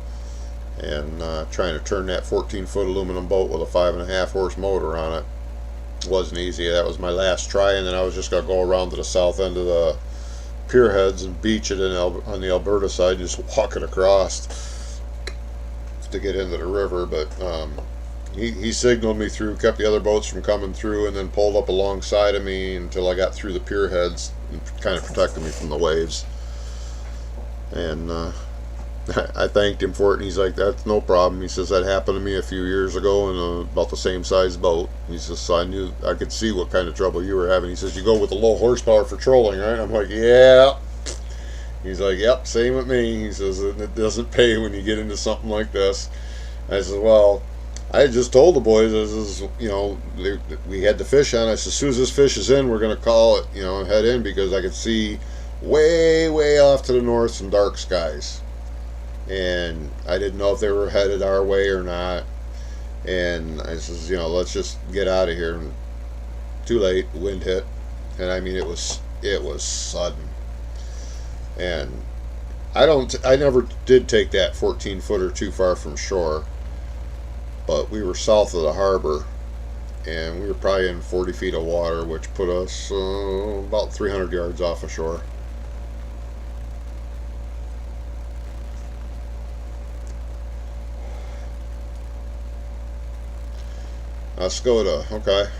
And trying to turn that 14-foot aluminum boat with a 5.5 horse motor on it wasn't easy. That was my last try, and then I was just going to go around to the south end of the pier heads and beach it on the Alberta side and just walk it across to get into the river. But he signaled me through, kept the other boats from coming through, and then pulled up alongside of me until I got through the pier heads and kind of protected me from the waves. And I thanked him for it, and he's like, "That's no problem." He says, "That happened to me a few years ago in about the same size boat." He says, "So I could see what kind of trouble you were having." He says, "You go with the low horsepower for trolling, right?" I'm like, "Yeah." He's like, "Yep, same with me." He says, "And it doesn't pay when you get into something like this." I said, "Well, I had just told the boys, this is, we had the fish on. I said, as soon as this fish is in, we're going to call it, and head in, because I could see way off to the north some dark skies. And I didn't know if they were headed our way or not. And I says, let's just get out of here." And too late, wind hit, and I mean it was sudden. And I never did take that 14-footer too far from shore, but we were south of the harbor, and we were probably in 40 feet of water, which put us about 300 yards off of shore. Oscoda, okay.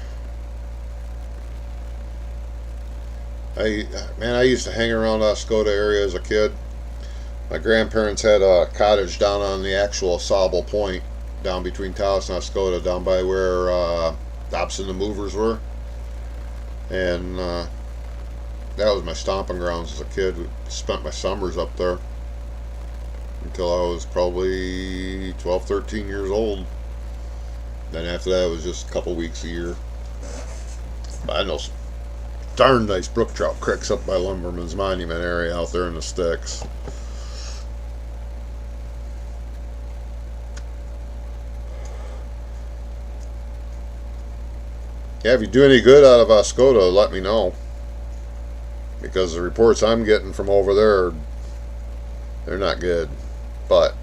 I used to hang around Oscoda area as a kid. My grandparents had a cottage down on the actual Sauble Point, down between Taos and Oscoda, down by where Dobson the Movers were. And that was my stomping grounds as a kid. I spent my summers up there until I was probably 12, 13 years old. Then after that, it was just a couple weeks a year. But I know some darn nice brook trout creeks up by Lumberman's Monument area out there in the sticks. Yeah, if you do any good out of Oscoda, let me know. Because the reports I'm getting from over there, they're not good. But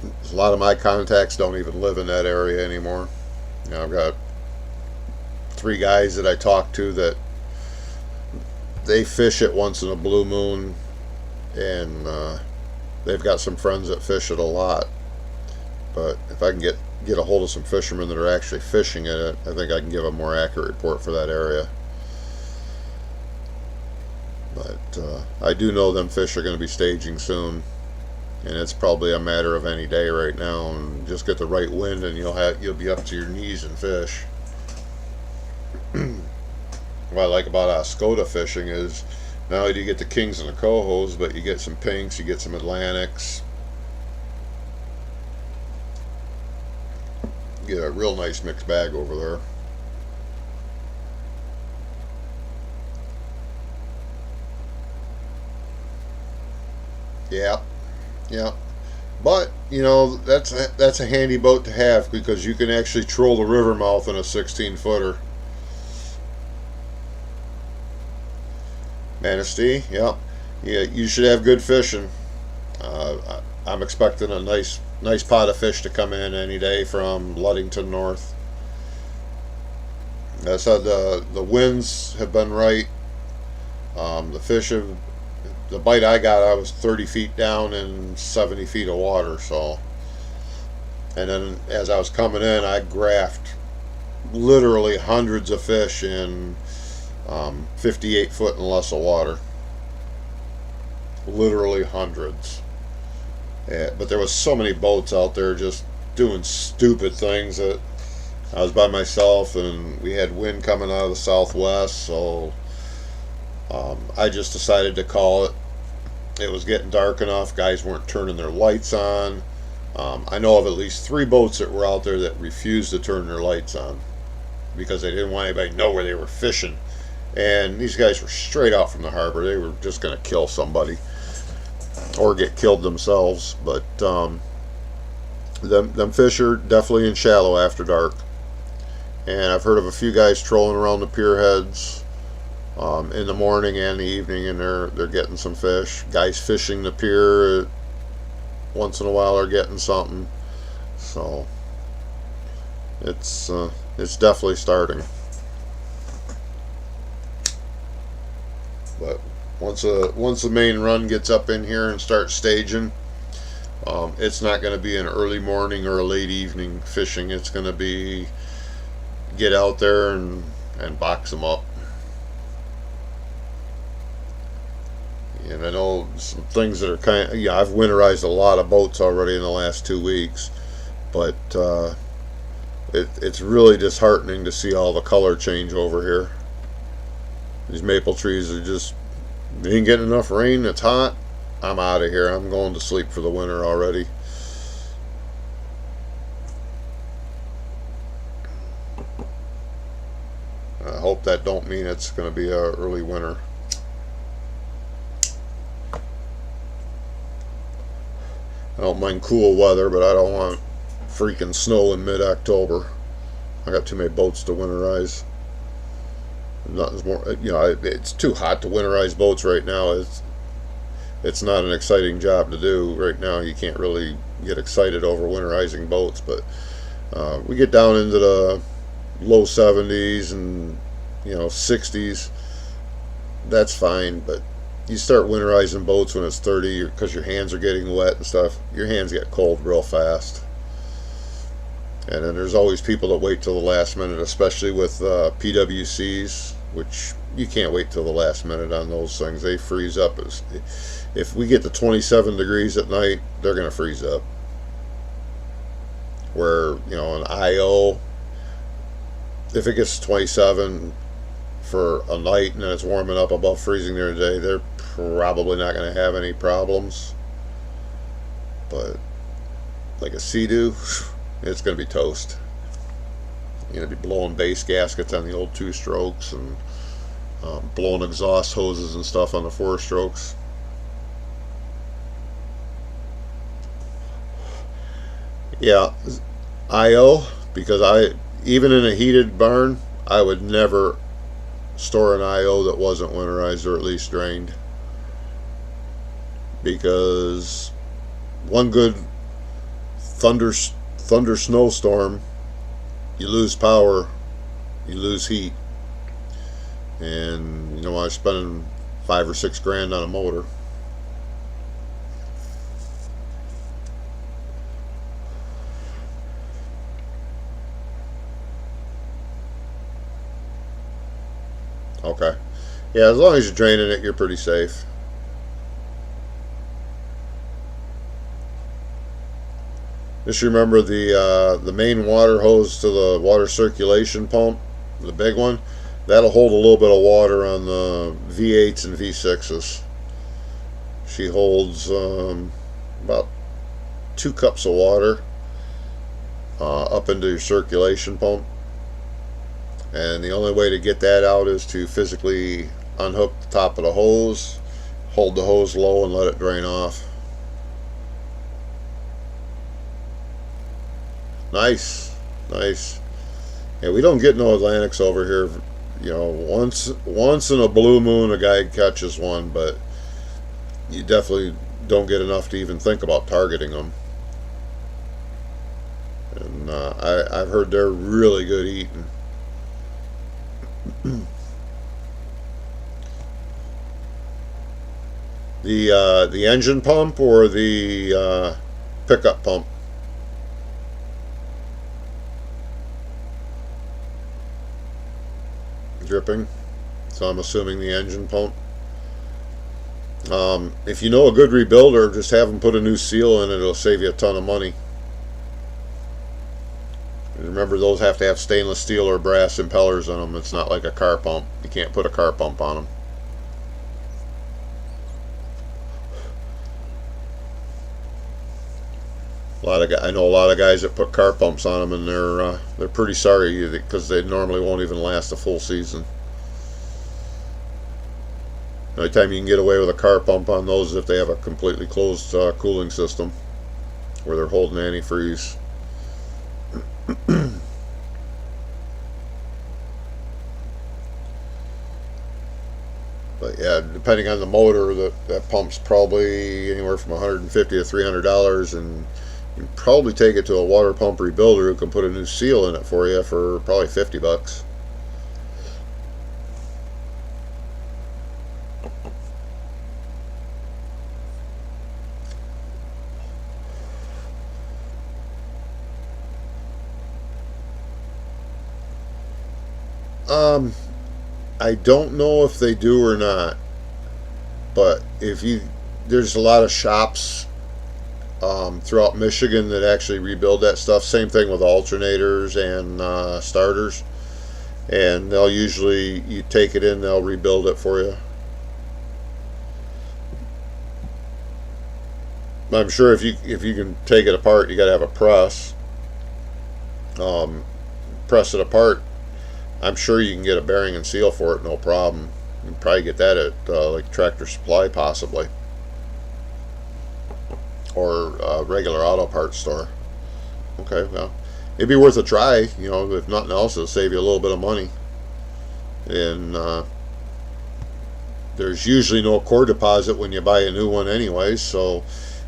A lot of my contacts don't even live in that area anymore. I've got 3 guys that I talk to that they fish it once in a blue moon, and they've got some friends that fish it a lot. But if I can get a hold of some fishermen that are actually fishing it, I think I can give a more accurate report for that area. But I do know them fish are going to be staging soon, and it's probably a matter of any day right now. And just get the right wind, and you'll be up to your knees in fish. What I like about Oscoda fishing is not only do you get the kings and the cohos, but you get some pinks, you get some Atlantics. You get a real nice mixed bag over there. Yeah, yeah. But that's a handy boat to have, because you can actually troll the river mouth in a 16-footer. Manistee, yeah, you should have good fishing. I'm expecting a nice pot of fish to come in any day from Ludington north. As I said, the winds have been right. The bite I got, I was 30 feet down in 70 feet of water. So, and then as I was coming in, I graphed literally hundreds of fish in 58 foot and less of water. Literally hundreds. Yeah, but there was so many boats out there just doing stupid things that I was by myself, and we had wind coming out of the southwest, so I just decided to call it. It was getting dark enough. Guys weren't turning their lights on. I know of at least 3 boats that were out there that refused to turn their lights on because they didn't want anybody to know where they were fishing. And these guys were straight out from the harbor. They were just going to kill somebody or get killed themselves. But them fish are definitely in shallow after dark. And I've heard of a few guys trolling around the pier heads in the morning and the evening, and they're getting some fish. Guys fishing the pier once in a while are getting something. So it's definitely starting. But once the main run gets up in here and starts staging, it's not going to be an early morning or a late evening fishing. It's going to be get out there and box them up. And I know some things that are I've winterized a lot of boats already in the last 2 weeks, but it's really disheartening to see all the color change over here. These maple trees are just, they ain't getting enough rain. It's hot. I'm out of here. I'm going to sleep for the winter already. I hope that don't mean it's going to be a early winter. I don't mind cool weather, but I don't want freaking snow in mid-October. I got too many boats to winterize. Nothing's more, it's too hot to winterize boats right now. It's not an exciting job to do right now. You can't really get excited over winterizing boats, but we get down into the low 70s and 60s. That's fine, but you start winterizing boats when it's 30 because your hands are getting wet and stuff. Your hands get cold real fast. And then there's always people that wait till the last minute, especially with PWCs, which you can't wait till the last minute on those things. They freeze up. If we get to 27 degrees at night, they're going to freeze up. Where, an IO, if it gets 27 for a night and then it's warming up above freezing during the day, they're probably not going to have any problems. But like a Sea-Doo, it's going to be toast. You're going to be blowing base gaskets on the old 2-strokes and blowing exhaust hoses and stuff on the 4-strokes. Yeah, IO, because even in a heated barn, I would never store an IO that wasn't winterized or at least drained, because one good thunder snowstorm, you lose power, you lose heat, and you know I'm spending $5 or $6 on a motor. Okay, yeah, as long as you're draining it, you're pretty safe. Just remember the main water hose to the water circulation pump, the big one, that'll hold a little bit of water on the V8s and V6s. She holds about 2 cups of water up into your circulation pump, and the only way to get that out is to physically unhook the top of the hose, hold the hose low, and let it drain off. Nice, nice. Yeah, we don't get no Atlantics over here. You know, once in a blue moon a guy catches one, but you definitely don't get enough to even think about targeting them. And I've heard they're really good eating. The engine pump or the pickup pump? Dripping, so I'm assuming the engine pump. If you know a good rebuilder, just have them put a new seal in it. It'll save you a ton of money. Remember, those have to have stainless steel or brass impellers on them. It's not like a car pump. You can't put a car pump on them. I know a lot of guys that put car pumps on them, and they're pretty sorry because they normally won't even last a full season. The only time you can get away with a car pump on those is if they have a completely closed cooling system where they're holding antifreeze. But yeah, depending on the motor, that pump's probably anywhere from $150 to $300, and you can probably take it to a water pump rebuilder who can put a new seal in it for you for probably $50. I don't know if they do or not, but there's a lot of shops throughout Michigan that actually rebuild that stuff. Same thing with alternators and starters, and you take it in, they'll rebuild it for you. I'm sure if you can take it apart, you got to have a press. Press it apart. I'm sure you can get a bearing and seal for it, no problem. You can probably get that at like Tractor Supply, possibly, or a regular auto parts store. Okay, well, it'd be worth a try. You know, if nothing else, it'll save you a little bit of money. And there's usually no core deposit when you buy a new one anyway, so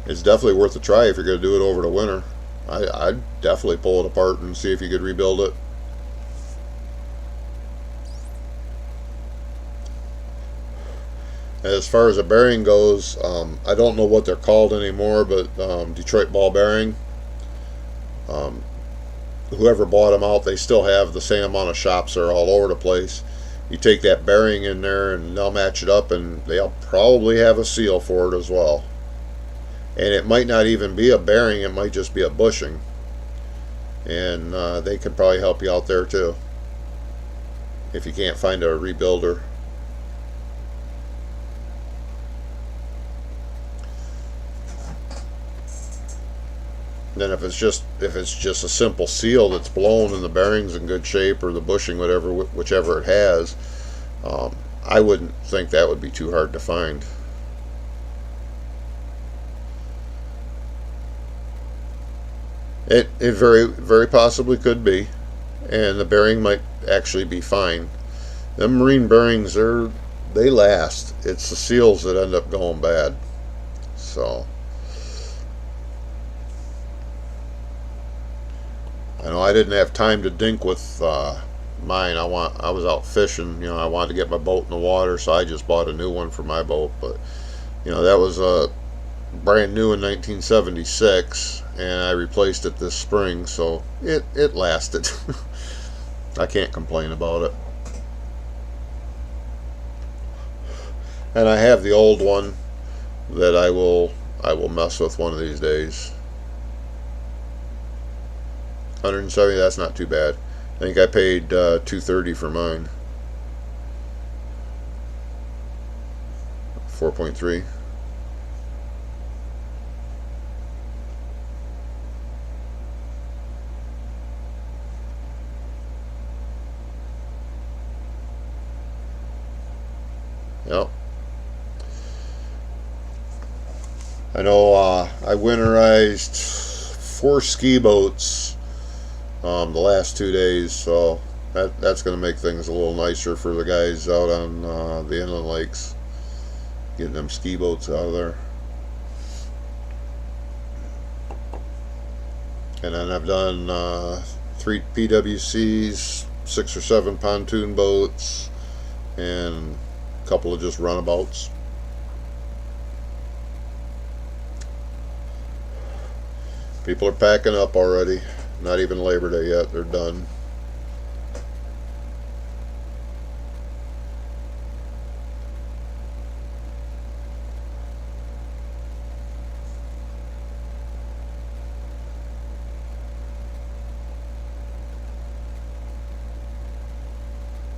it's definitely worth a try if you're going to do it over the winter. I'd definitely pull it apart and see if you could rebuild it. As far as a bearing goes, I don't know what they're called anymore, but Detroit Ball Bearing, whoever bought them out, they still have the same amount of shops that are all over the place. You take that bearing in there and they'll match it up, and they'll probably have a seal for it as well. And it might not even be a bearing, it might just be a bushing, and they could probably help you out there too if you can't find a rebuilder. Then if it's just a simple seal that's blown and the bearing's in good shape, or the bushing, whichever it has, I wouldn't think that would be too hard to find. It very, very possibly could be, and the bearing might actually be fine. Them marine bearings, they last. It's the seals that end up going bad. So I know I didn't have time to dink with mine. I was out fishing. I wanted to get my boat in the water, so I just bought a new one for my boat. But that was brand new in 1976, and I replaced it this spring, so it lasted. I can't complain about it. And I have the old one that I will mess with one of these days. 170, that's not too bad. I think I paid $230 for mine. 4.3. Yep. I know I winterized 4 ski boats the last 2 days, so that's going to make things a little nicer for the guys out on the inland lakes, getting them ski boats out of there. And then I've done 3 PWCs, 6 or 7 pontoon boats, and a couple of just runabouts. People are packing up already. Not even Labor Day yet. They're done.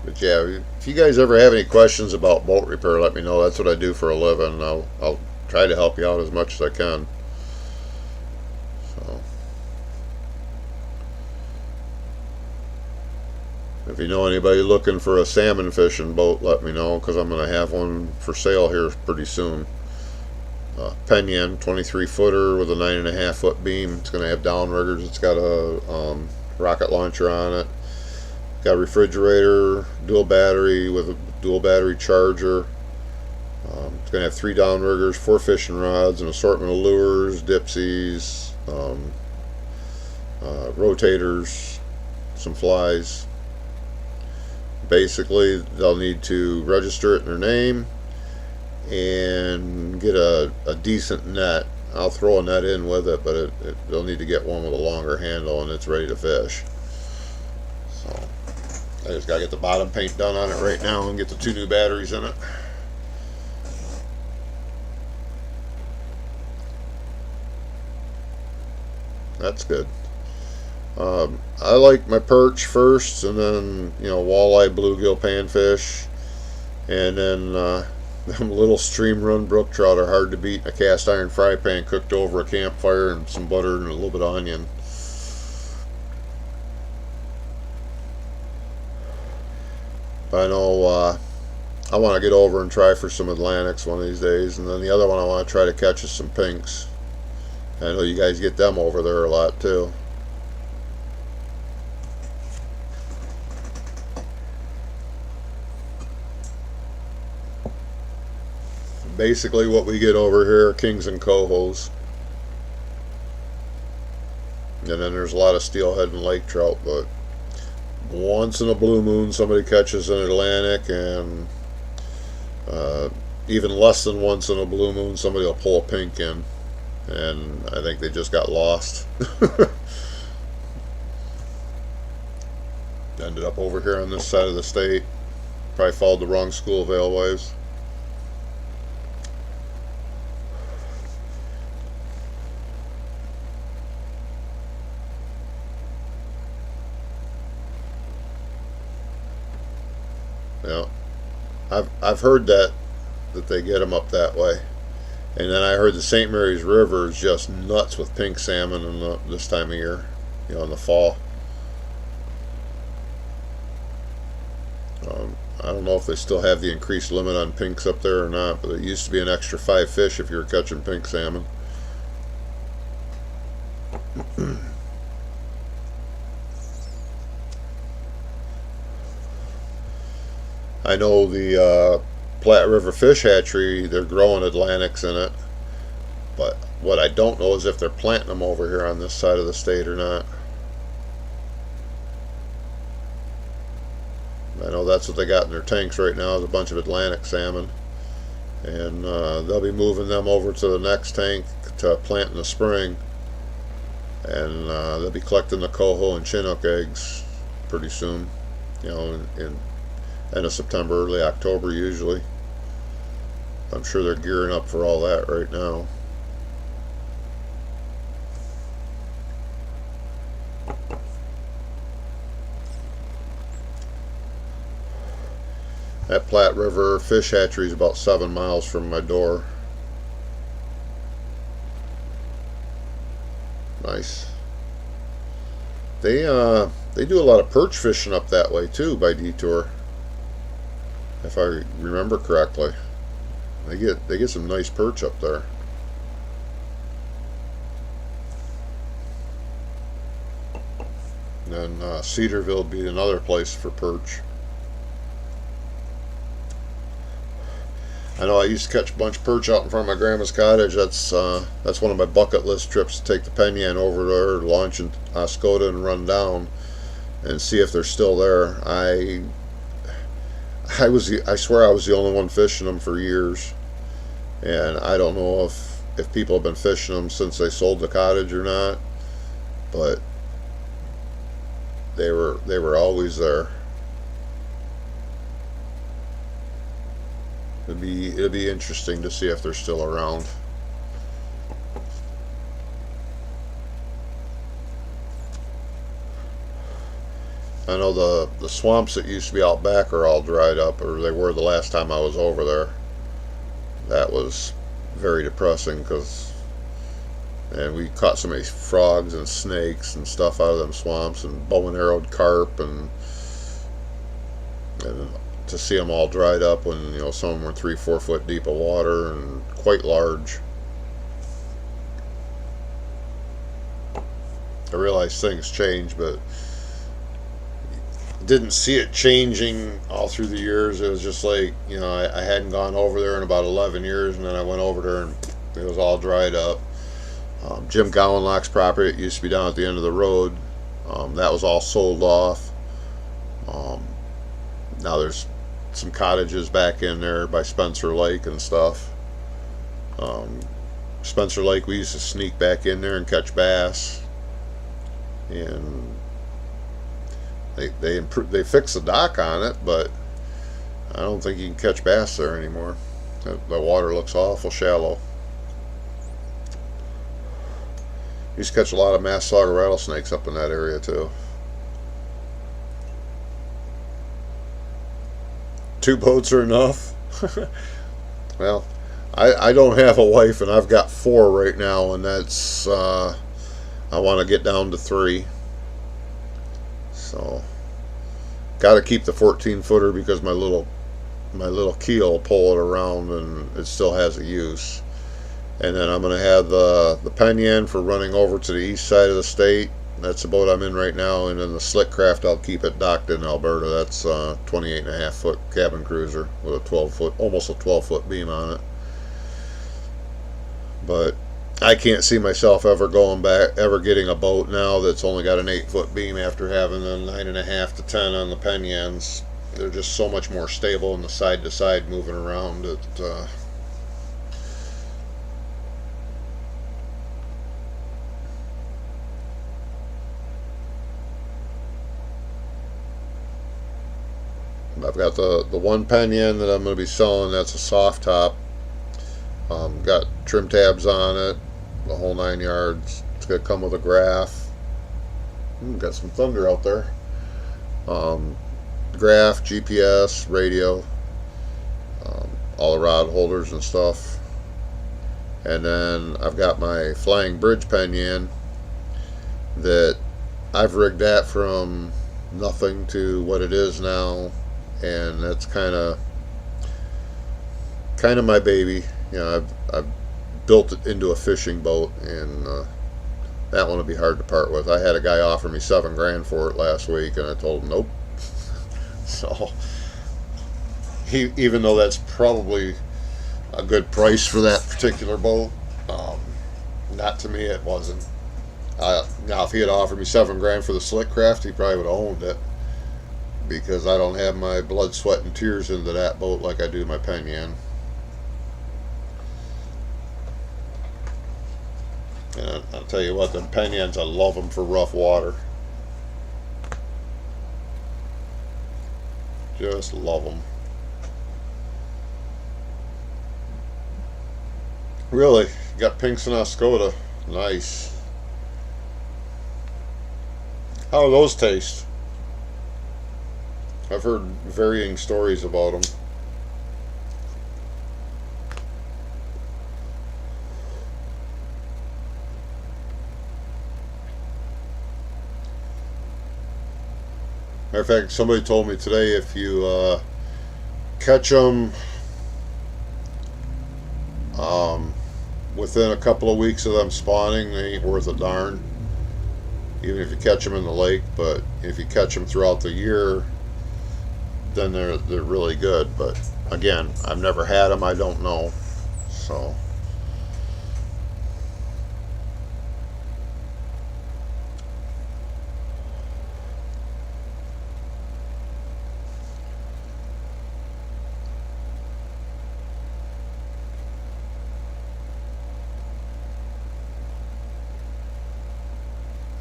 But yeah, if you guys ever have any questions about boat repair, let me know. That's what I do for a living. I'll try to help you out as much as I can. So, if you know anybody looking for a salmon fishing boat, let me know, because I'm going to have one for sale here pretty soon. Penyan 23-footer with a 9.5-foot beam. It's going to have downriggers. It's got a rocket launcher on it. Got a refrigerator, dual battery with a dual battery charger. It's going to have 3 downriggers, 4 fishing rods, an assortment of lures, dipsies, rotators, some flies. Basically, they'll need to register it in their name and get a decent net. I'll throw a net in with it, but they'll need to get one with a longer handle, and it's ready to fish. So I just gotta get the bottom paint done on it right now and get the 2 new batteries in it. That's good. I like my perch first, and then walleye, bluegill, panfish, and then them little stream run brook trout are hard to beat in a cast iron fry pan cooked over a campfire and some butter and a little bit of onion. I know I want to get over and try for some Atlantics one of these days, and then the other one I want to try to catch is some pinks. I know you guys get them over there a lot too. Basically what we get over here are kings and cohos. And then there's a lot of steelhead and lake trout, but once in a blue moon somebody catches an Atlantic, and even less than once in a blue moon somebody will pull a pink in, and I think they just got lost. Ended up over here on this side of the state. Probably followed the wrong school of alewives. Yeah, I've heard that they get them up that way, and then I heard the St. Mary's River is just nuts with pink salmon in this time of year, in the fall. I don't know if they still have the increased limit on pinks up there or not, but it used to be an extra 5 fish if you were catching pink salmon. I know the Platte River Fish Hatchery, they're growing Atlantics in it, but what I don't know is if they're planting them over here on this side of the state or not. I know that's what they got in their tanks right now, is a bunch of Atlantic salmon. And they'll be moving them over to the next tank to plant in the spring. And they'll be collecting the coho and Chinook eggs pretty soon. You know, in end of September, early October usually. I'm sure they're gearing up for all that right now. That Platte River fish hatchery is about 7 miles from my door. Nice. They do a lot of perch fishing up that way too by Detour, if I remember correctly. They get some nice perch up there. And then Cedarville would be another place for perch. I know I used to catch a bunch of perch out in front of my grandma's cottage. That's one of my bucket list trips, to take the Penn Yan over there, launch in Oscoda and run down and see if they're still there. I swear I was the only one fishing them for years, and I don't know if people have been fishing them since they sold the cottage or not, but they were always there. It'd be interesting to see if they're still around. I know the swamps that used to be out back are all dried up, or they were the last time I was over there. That was very depressing, and we caught so many frogs and snakes and stuff out of them swamps, and bow and arrowed carp, and to see them all dried up when, you know, some of them were 3-4 foot deep of water and quite large. I realize things change, but didn't see it changing all through the years. It was just like, you know, I hadn't gone over there in about 11 years, and then I went over there and it was all dried up. Jim Gowanlock's property, it used to be down at the end of the road, that was all sold off. Now there's some cottages back in there by Spencer Lake and stuff. Spencer Lake, we used to sneak back in there and catch bass, and they fixed the dock on it, but I don't think you can catch bass there anymore. The water looks awful shallow. Used to catch a lot of Massasauga rattlesnakes up in that area too. 2 boats are enough. Well, I don't have a wife, and I've got 4 right now, and that's I want to get down to 3. So got to keep the 14-footer because my little keel will pull it around, and it still has a use. And then I'm going to have the Penn Yan for running over to the east side of the state. That's the boat I'm in right now. And then the Slick Craft, I'll keep it docked in Alberta. That's a 28.5 foot cabin cruiser with a 12 foot, almost a 12 foot beam on it. But I can't see myself ever getting a boat now that's only got an 8 foot beam after having a 9.5 to 10 on the Penn Yans. They're just so much more stable in the side to side moving around. I've got the one Penn Yan that I'm going to be selling. That's a soft top. Got trim tabs on it, the whole 9 yards. It's going to come with a graph. Got some thunder out there. Graph, GPS, radio, all the rod holders and stuff. And then I've got my Flying Bridge Penn Yan that I've rigged that from nothing to what it is now. And that's kind of my baby. You know, I've built it into a fishing boat, and that one will be hard to part with. I had a guy offer me $7,000 for it last week, and I told him nope. So even though that's probably a good price for that particular boat, not to me it wasn't. Now if he had offered me $7,000 for the Slick Craft, he probably would have owned it. because I don't have my blood, sweat, and tears into that boat like I do my Penn Yan. And I'll tell you what, the Penn Yans, I love them for rough water. Just love them. Really, got pinks in Oscoda. Nice. How do those taste? I've heard varying stories about them. Matter of fact, somebody told me today if you catch them within a couple of weeks of them spawning, they ain't worth a darn. Even if you catch them in the lake, but if you catch them throughout the year, then they're really good. But again, I've never had them. I don't know. So.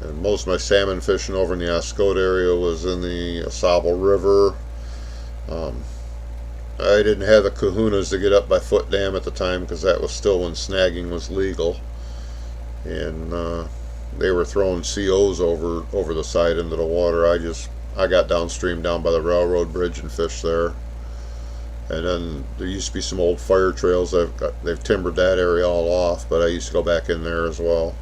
And most of my salmon fishing over in the Oscoda area was in the AuSable River. I didn't have the kahunas to get up by Foot Dam at the time because that was still when snagging was legal. And they were throwing COs over the side into the water. I got downstream down by the railroad bridge and fished there. And then there used to be some old fire trails. They've timbered that area all off, but I used to go back in there as well.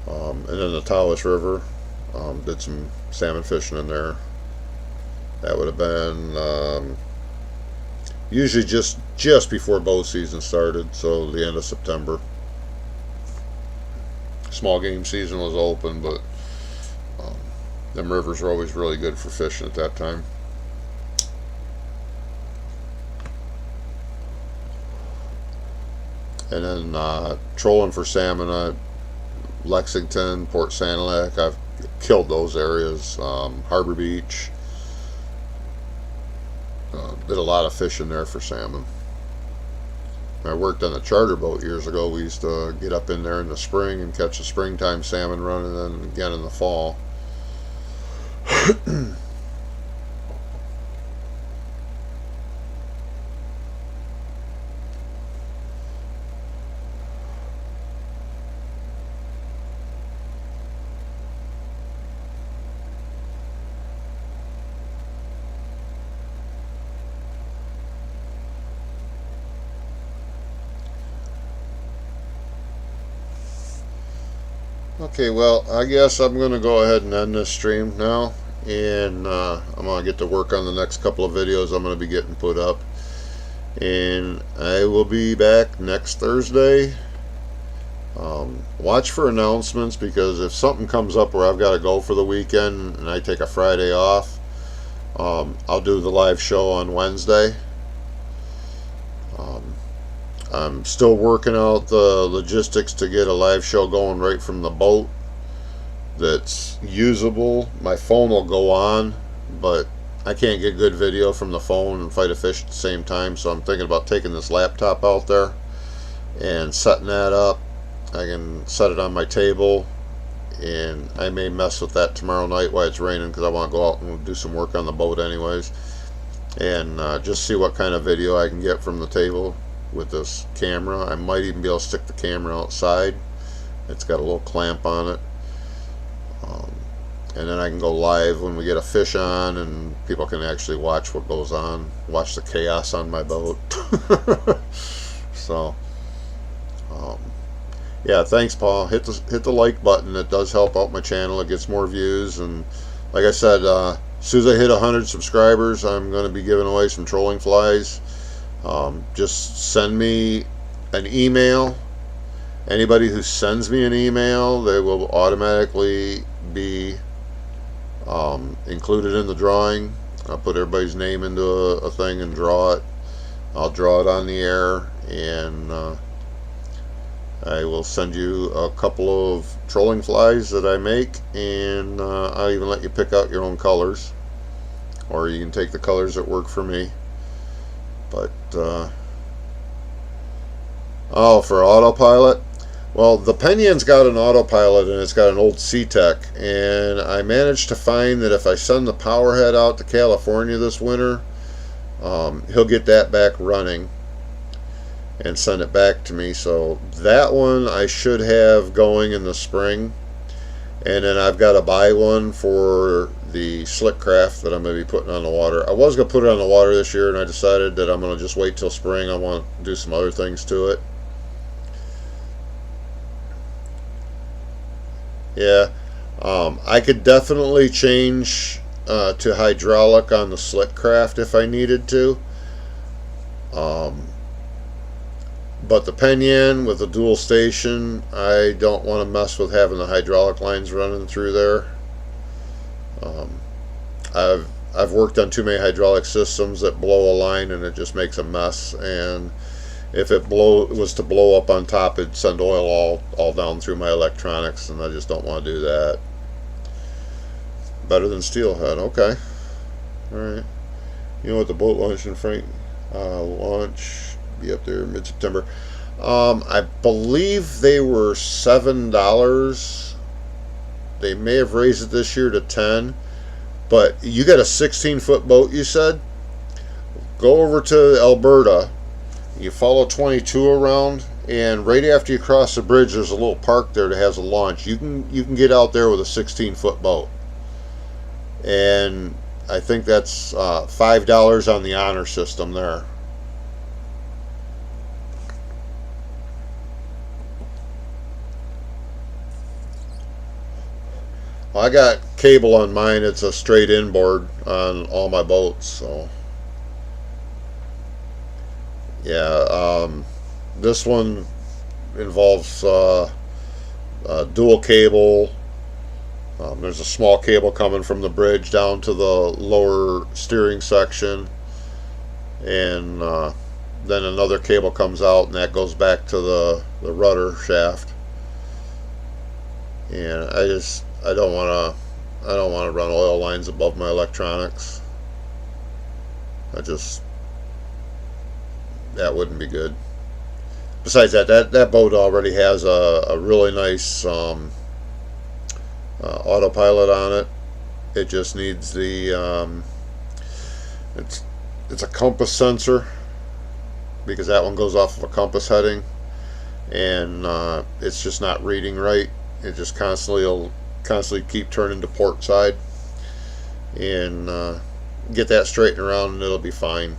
And then the Tawas River, did some salmon fishing in there. That would have been usually just before bow season started, so the end of September. Small game season was open, but them rivers were always really good for fishing at that time. And then trolling for salmon, Lexington, Port Sanilac, I've killed those areas. Harbor Beach, did a lot of fishing there for salmon. I worked on a charter boat years ago. We used to get up in there in the spring and catch the springtime salmon run, and then again in the fall. Okay, well, I guess I'm going to go ahead and end this stream now, and I'm going to get to work on the next couple of videos I'm going to be getting put up, and I will be back next Thursday. Watch for announcements, because if something comes up where I've got to go for the weekend and I take a Friday off, I'll do the live show on Wednesday. I'm still working out the logistics to get a live show going right from the boat that's usable. My phone will go on, but I can't get good video from the phone and fight a fish at the same time, so I'm thinking about taking this laptop out there and setting that up. I can set it on my table, and I may mess with that tomorrow night while it's raining, because I want to go out and do some work on the boat anyways, and just see what kind of video I can get from the table with this camera. I might even be able to stick the camera outside. It's got a little clamp on it, and then I can go live when we get a fish on, and people can actually watch what goes on, watch the chaos on my boat. So yeah, thanks, Paul. Hit the like button. It does help out my channel. It gets more views, and like I said, as soon as I hit 100 subscribers, I'm going to be giving away some trolling flies. Just send me an email. Anybody who sends me an email, they will automatically be included in the drawing. I'll put everybody's name into a thing and draw it. I'll draw it on the air, and I will send you a couple of trolling flies that I make, and I'll even let you pick out your own colors. or you can take the colors that work for me. But oh, for autopilot, well, the Penyan's got an autopilot and it's got an old C-Tech, and I managed to find that if I send the power head out to California this winter, he'll get that back running and send it back to me. So that one I should have going in the spring, and then I've got to buy one for the Slickcraft that I'm going to be putting on the water. I was going to put it on the water this year, and I decided that I'm going to just wait till spring. I want to do some other things to it. Yeah, I could definitely change to hydraulic on the Slickcraft if I needed to. But the Penyan with the dual station, I don't want to mess with having the hydraulic lines running through there. I've worked on too many hydraulic systems that blow a line and it just makes a mess, and if it was to blow up on top, it'd send oil all down through my electronics, and I just don't want to do that. Better than steelhead. Okay. Alright. You know what, the boat launch in Frank launch be up there mid-September. I believe they were $7. They may have raised it this year to 10. But you got a 16-foot boat, you said? Go over to Alberta. You follow 22 around, and right after you cross the bridge, there's a little park there that has a launch. You can get out there with a 16-foot boat, and I think that's $5 on the honor system there. Well, I got cable on mine. It's a straight inboard on all my boats, so yeah. This one involves dual cable. There's a small cable coming from the bridge down to the lower steering section, and then another cable comes out, and that goes back to the rudder shaft. And I don't want to run oil lines above my electronics. That wouldn't be good. Besides that boat already has a really nice autopilot on it. It just needs the it's a compass sensor, because that one goes off of a compass heading, and it's just not reading right. It just constantly keep turning to port side, and get that straightened around, and it'll be fine.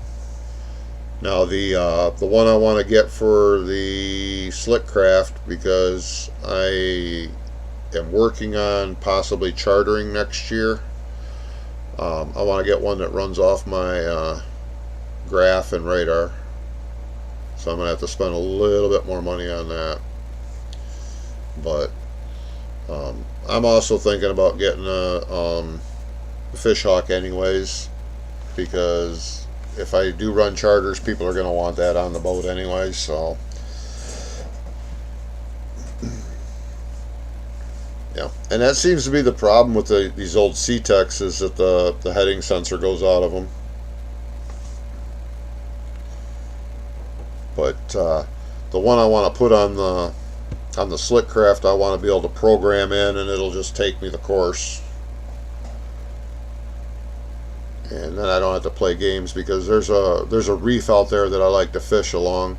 Now the one I want to get for the Slickcraft, because I am working on possibly chartering next year. I want to get one that runs off my graph and radar, so I'm gonna have to spend a little bit more money on that. But I'm also thinking about getting a Fishhawk anyways, because if I do run charters, people are going to want that on the boat anyway. So yeah, and that seems to be the problem with these old C-Techs, is that the heading sensor goes out of them. But the one I want to put on the Slickcraft, I want to be able to program in, and it'll just take me the course, and then I don't have to play games, because there's a reef out there that I like to fish along.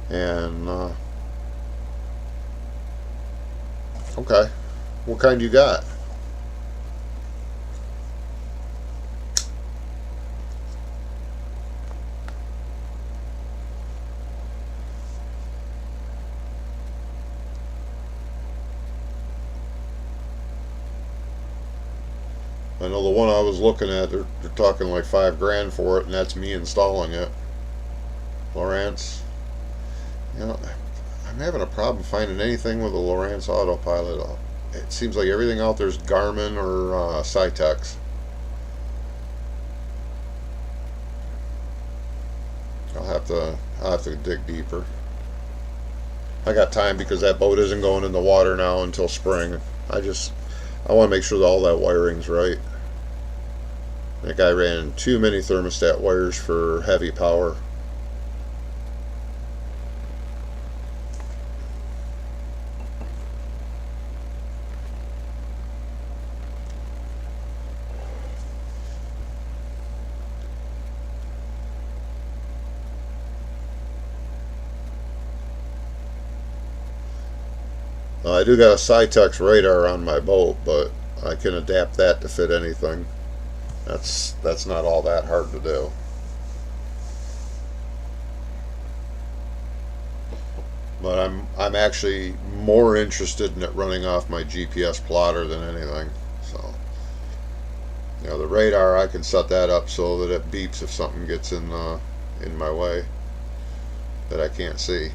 And okay, what kind you got? I know the one I was looking at, they're talking like $5,000 for it, and that's me installing it. Lowrance. You know, I'm having a problem finding anything with a Lowrance autopilot. It seems like everything out there is Garmin or Cytex. I'll have to dig deeper. I got time, because that boat isn't going in the water now until spring. I want to make sure that all that wiring's right. That guy ran too many thermostat wires for heavy power. I do got a Cytex radar on my boat, but I can adapt that to fit anything. That's not all that hard to do. But I'm actually more interested in it running off my GPS plotter than anything. So, the radar, I can set that up so that it beeps if something gets in my way that I can't see.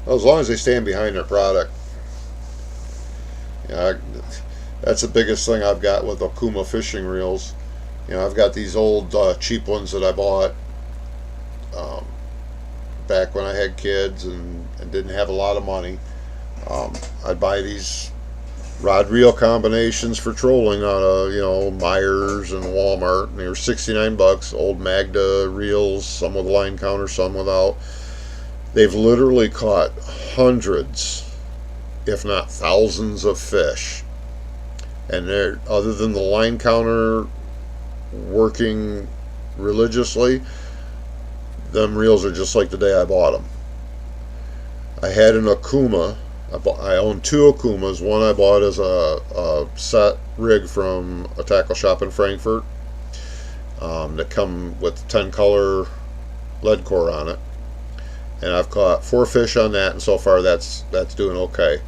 Well, as long as they stand behind their product. That's the biggest thing I've got with Okuma fishing reels. I've got these old cheap ones that I bought back when I had kids and didn't have a lot of money. I'd buy these rod reel combinations for trolling out of Myers and Walmart, and they were 69 bucks. Old Magda reels, some with line counter, some without. They've literally caught hundreds, if not thousands, of fish. And they're, other than the line counter working religiously, them reels are just like the day I bought them. I had an Okuma. I own two Okumas. One I bought as a set rig from a tackle shop in Frankfurt that come with 10 color lead core on it. And I've caught 4 fish on that, and so far that's doing okay.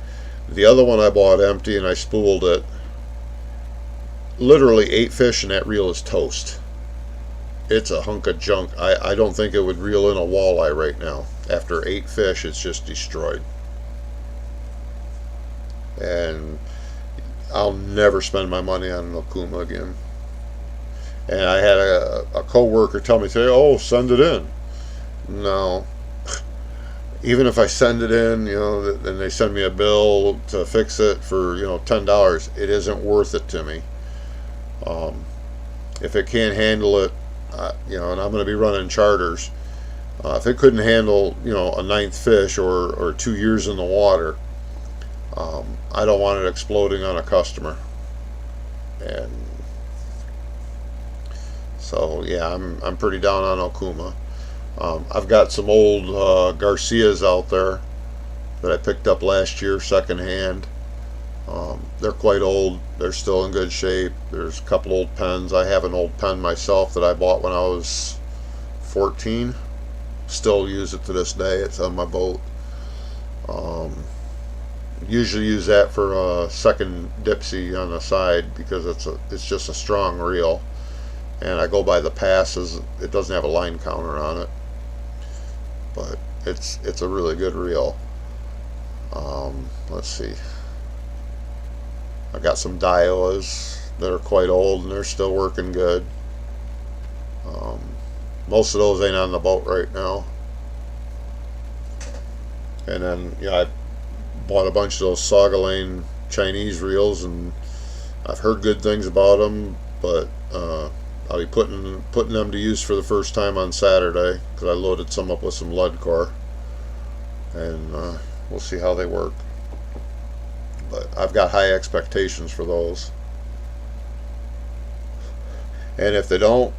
The other one I bought empty, and I spooled it. Literally 8 fish, and that reel is toast. It's a hunk of junk. I don't think it would reel in a walleye right now. After 8 fish, it's just destroyed. And I'll never spend my money on an Okuma again. And I had a co-worker tell me today, "Oh, send it in." No. Even if I send it in, and they send me a bill to fix it for, $10, it isn't worth it to me. If it can't handle it, and I'm going to be running charters, if it couldn't handle, a 9th fish or 2 years in the water, I don't want it exploding on a customer. And so, yeah, I'm pretty down on Okuma. I've got some old Garcias out there that I picked up last year secondhand. They're quite old. They're still in good shape. There's a couple old pens. I have an old pen myself that I bought when I was 14. Still use it to this day. It's on my boat. Usually use that for a second dipsy on the side because it's just a strong reel. And I go by the passes. It doesn't have a line counter on it, but it's a really good reel. Let's see. I got some Daiwas that are quite old and they're still working good. Most of those ain't on the boat right now. And then I bought a bunch of those Saugalain Chinese reels, and I've heard good things about them, but I'll be putting them to use for the first time on Saturday because I loaded some up with some lead core, and we'll see how they work. But I've got high expectations for those. And if they don't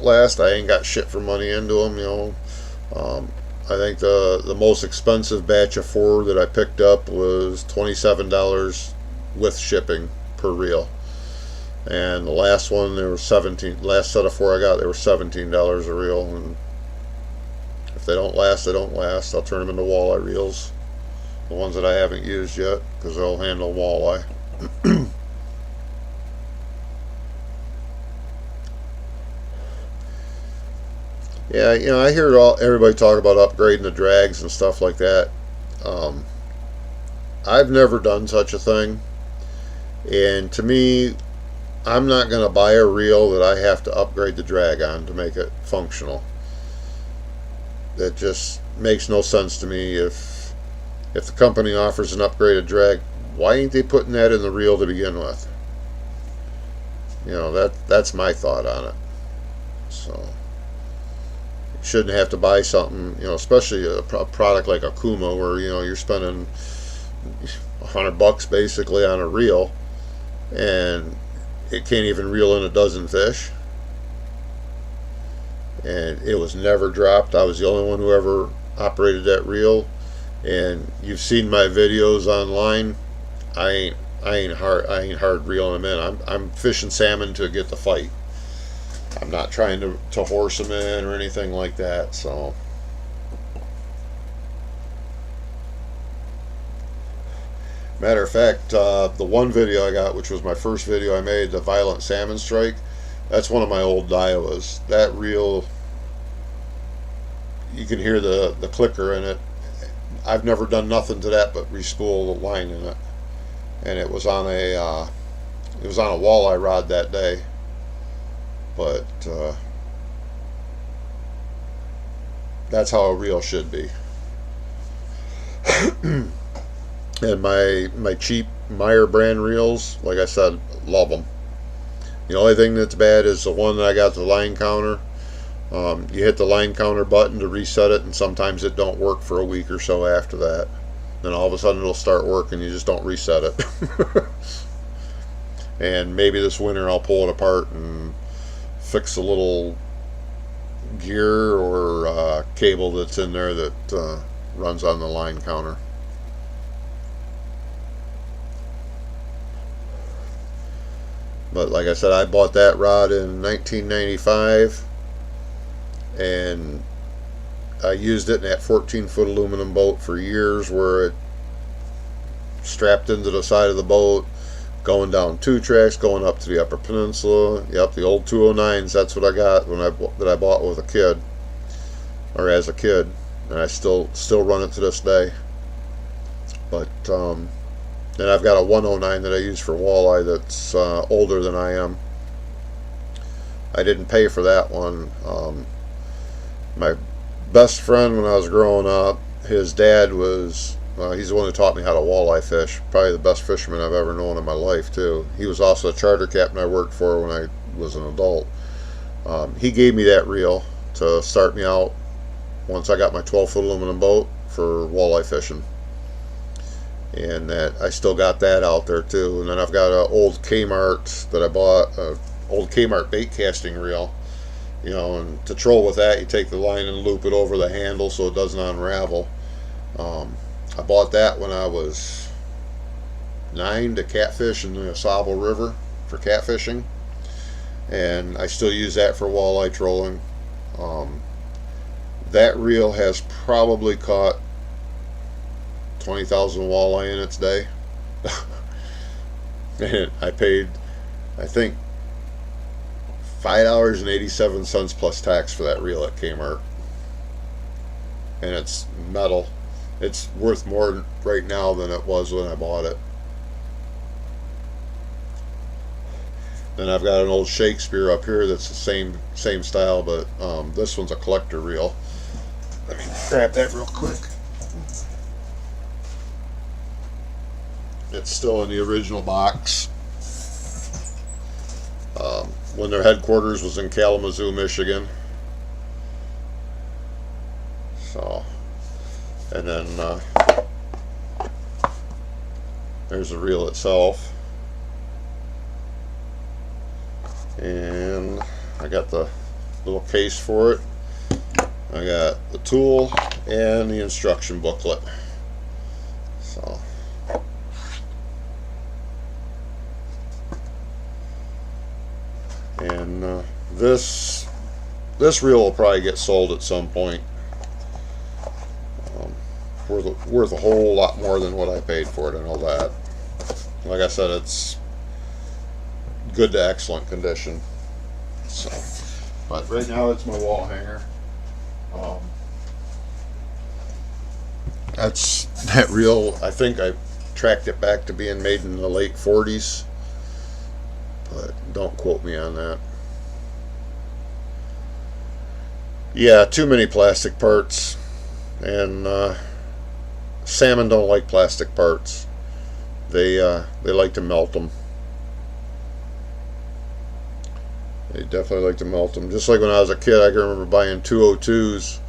last, I ain't got shit for money into them. I think the most expensive batch of 4 that I picked up was $27 with shipping per reel. And the last one, there was $17. Last set of 4 I got, they were $17 a reel. And if they don't last, they don't last. I'll turn them into walleye reels, the ones that I haven't used yet, because they'll handle walleye. Yeah, I hear everybody talk about upgrading the drags and stuff like that. I've never done such a thing, and to me, I'm not going to buy a reel that I have to upgrade the drag on to make it functional. That just makes no sense to me. If the company offers an upgraded drag, why ain't they putting that in the reel to begin with? You know, that's my thought on it. So you shouldn't have to buy something, you know, especially a product like a Kuma, where you know you're spending $100 basically on a reel, and it can't even reel in a dozen fish. And it was never dropped. I was the only one who ever operated that reel. And you've seen my videos online. I ain't hard reeling them in. I'm fishing salmon to get the fight. I'm not trying to horse them in or anything like that. So matter of fact, the one video I got, which was my first video I made, the Violent Salmon Strike, that's one of my old Daiwas. That reel, you can hear the clicker in it. I've never done nothing to that but respool the line in it, and it was on a walleye rod that day. But that's how a reel should be. And my cheap Meyer brand reels, like I said, love them. The only thing that's bad is the one that I got, the line counter. You hit the line counter button to reset it, and sometimes it don't work for a week or so after that. Then all of a sudden it'll start working. You just don't reset it. And maybe this winter I'll pull it apart and fix a little gear or cable that's in there that runs on the line counter. But like I said, I bought that rod in 1995, and I used it in that 14-foot aluminum boat for years, where it strapped into the side of the boat, going down 2 tracks, going up to the Upper Peninsula. Yep, the old 209s. That's what I got that I bought with a kid, or as a kid, and I still run it to this day. But then I've got a 109 that I use for walleye that's older than I am. I didn't pay for that one. My best friend when I was growing up, his dad was, he's the one who taught me how to walleye fish. Probably the best fisherman I've ever known in my life, too. He was also a charter captain I worked for when I was an adult. He gave me that reel to start me out once I got my 12-foot aluminum boat for walleye fishing. And that I still got that out there too. And then I've got an old Kmart that I bought, an old Kmart bait casting reel. You know, and to troll with that, you take the line and loop it over the handle so it doesn't unravel. I bought that when I was 9 to catfish in the Ausable River for catfishing, and I still use that for walleye trolling. That reel has probably caught 20,000 walleye in its day. And I paid, I think, $5.87 plus tax for that reel at Kmart. And it's metal. It's worth more right now than it was when I bought it. Then I've got an old Shakespeare up here that's the same style, but this one's a collector reel. Let me grab that real quick. It's still in the original box. When their headquarters was in Kalamazoo, Michigan. So, and then there's the reel itself. And I got the little case for it. I got the tool and the instruction booklet. So, and this reel will probably get sold at some point. Worth a whole lot more than what I paid for it, I know that. Like I said, it's good to excellent condition. So, but right now it's my wall hanger. That reel, I think I tracked it back to being made in the late 40s, but don't quote me on that. Yeah, too many plastic parts, and salmon don't like plastic parts. They like to melt them. They definitely like to melt them. Just like when I was a kid, I can remember buying 202s.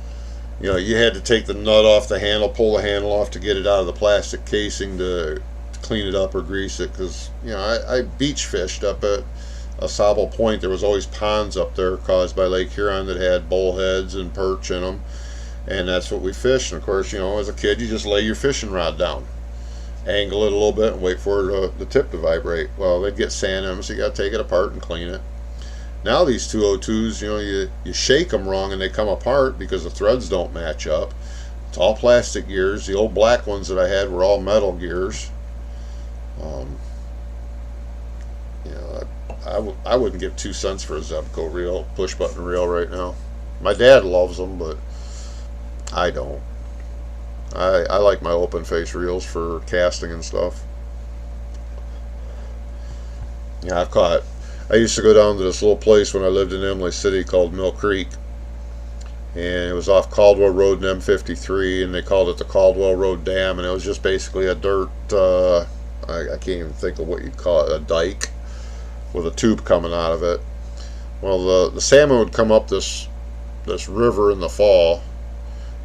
You know, you had to take the nut off the handle, pull the handle off to get it out of the plastic casing to clean it up or grease it. Because, you know, I beach fished up at Sable Point. There was always ponds up there caused by Lake Huron that had bullheads and perch in them. And that's what we fished. And of course, you know, as a kid, you just lay your fishing rod down, angle it a little bit, and wait for the tip to vibrate. Well, they'd get sand in them, so you got to take it apart and clean it. Now these 202s, you know, you shake them wrong and they come apart because the threads don't match up. It's all plastic gears. The old black ones that I had were all metal gears. You know, I wouldn't give 2 cents for a Zebco reel, push button reel right now. My dad loves them, but I don't. I like my open face reels for casting and stuff. Yeah, I used to go down to this little place when I lived in Emily City called Mill Creek, and it was off Caldwell Road and M53, and they called it the Caldwell Road Dam, and it was just basically a dirt, I can't even think of what you'd call it, a dike with a tube coming out of it. Well, the salmon would come up this river in the fall,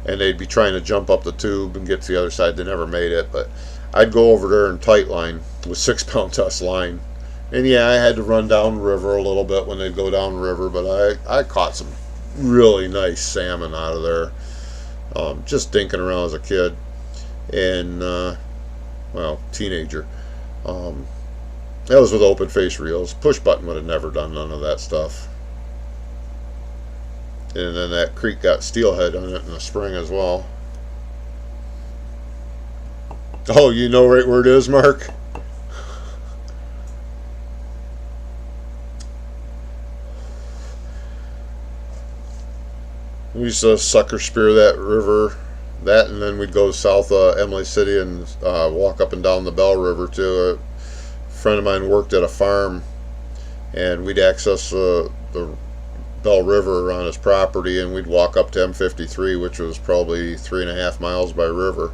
and they'd be trying to jump up the tube and get to the other side. They never made it, but I'd go over there and tight line with 6-pound test line. And yeah, I had to run down the river a little bit when they'd go down the river, but I caught some really nice salmon out of there, just dinking around as a kid and, well, teenager. That was with open face reels. Push button would have never done none of that stuff. And then that creek got steelhead on it in the spring as well. Oh, you know right where it is, Mark? We used to sucker spear that river, and then we'd go south of Emily City and walk up and down the Bell River too. A friend of mine worked at a farm, and we'd access the Bell River on his property, and we'd walk up to M53, which was probably 3.5 miles by river,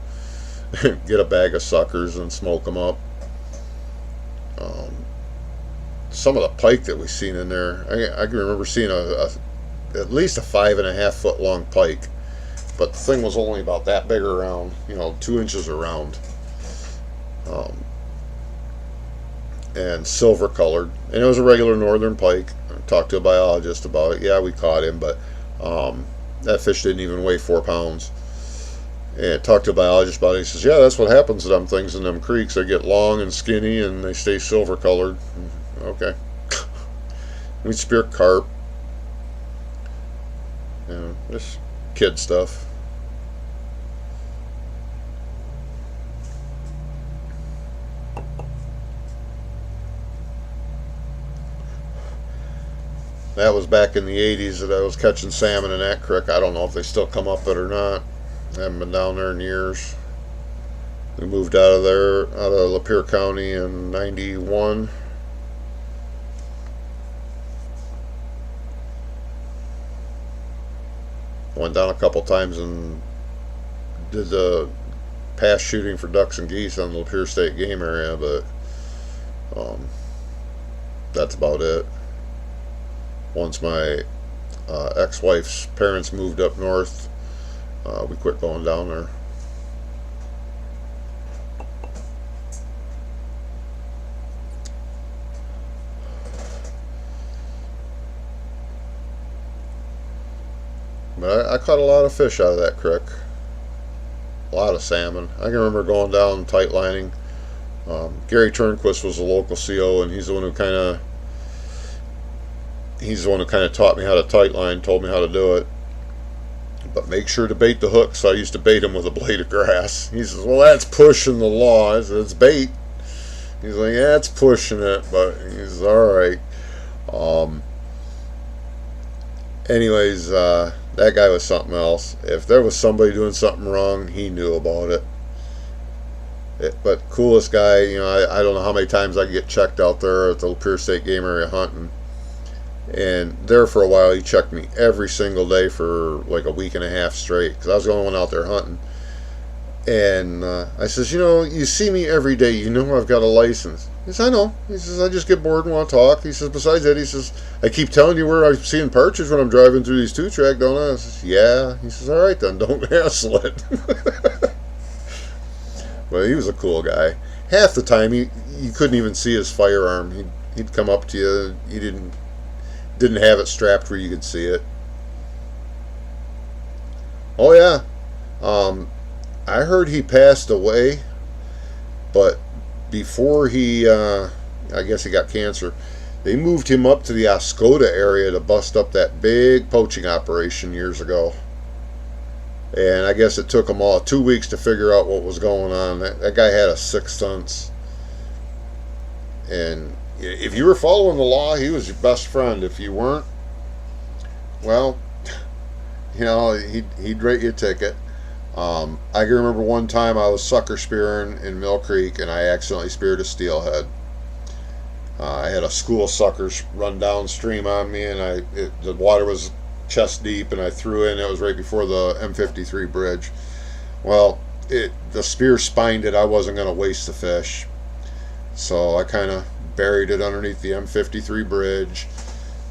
get a bag of suckers and smoke them up. Some of the pike that we seen in there, I can remember seeing at least a 5.5 foot long pike, but the thing was only about that big around, you know, 2 inches around, and silver colored, and it was a regular northern pike. I talked to a biologist about it. Yeah, we caught him, but that fish didn't even weigh 4 pounds. And talked to a biologist about it. He says, yeah, that's what happens to them things in them creeks. They get long and skinny and they stay silver colored. Okay. We'd spear carp. You know, just kid stuff. That was back in the 80s that I was catching salmon in that creek. I don't know if they still come up it or not. I haven't been down there in years. We moved out of there, out of Lapeer County in 91. Went down a couple times and did the pass shooting for ducks and geese on the Lapeer State Game Area, but that's about it. Once my ex-wife's parents moved up north, we quit going down there. But I caught a lot of fish out of that creek. A lot of salmon. I can remember going down and tight lining. Gary Turnquist was a local CO, and he's the one who kind of taught me how to tight line, told me how to do it. But make sure to bait the hook. So I used to bait him with a blade of grass. He says, well, that's pushing the law. I said, it's bait. He's like, yeah, it's pushing it, but he's alright. Anyways, that guy was something else. If there was somebody doing something wrong, he knew about it. But coolest guy, you know, I don't know how many times I get checked out there at the Lapeer State Game Area hunting. And there for a while, he checked me every single day for like a week and a half straight, because I was the only one out there hunting. And I says, you see me every day. You know I've got a license. He says, I know. He says, I just get bored and want to talk. He says, besides that, he says, I keep telling you where I'm seeing partridge when I'm driving through these 2-track, don't I? I says, yeah. He says, all right then, don't hassle it. Well, he was a cool guy. Half the time, you couldn't even see his firearm. He'd come up to you. He didn't have it strapped where you could see it. Oh yeah. I heard he passed away, but before I guess he got cancer, they moved him up to the Oscoda area to bust up that big poaching operation years ago. And I guess it took them all 2 weeks to figure out what was going on. That guy had a sixth sense. And if you were following the law, he was your best friend. If you weren't, well, he'd write you a ticket. I can remember one time I was sucker spearing in Mill Creek and I accidentally speared a steelhead. I had a school of suckers run downstream on me, and the water was chest deep, and I threw in. It was right before the M53 bridge. Well, the spear spined it. I wasn't going to waste the fish, so I kind of buried it underneath the M53 bridge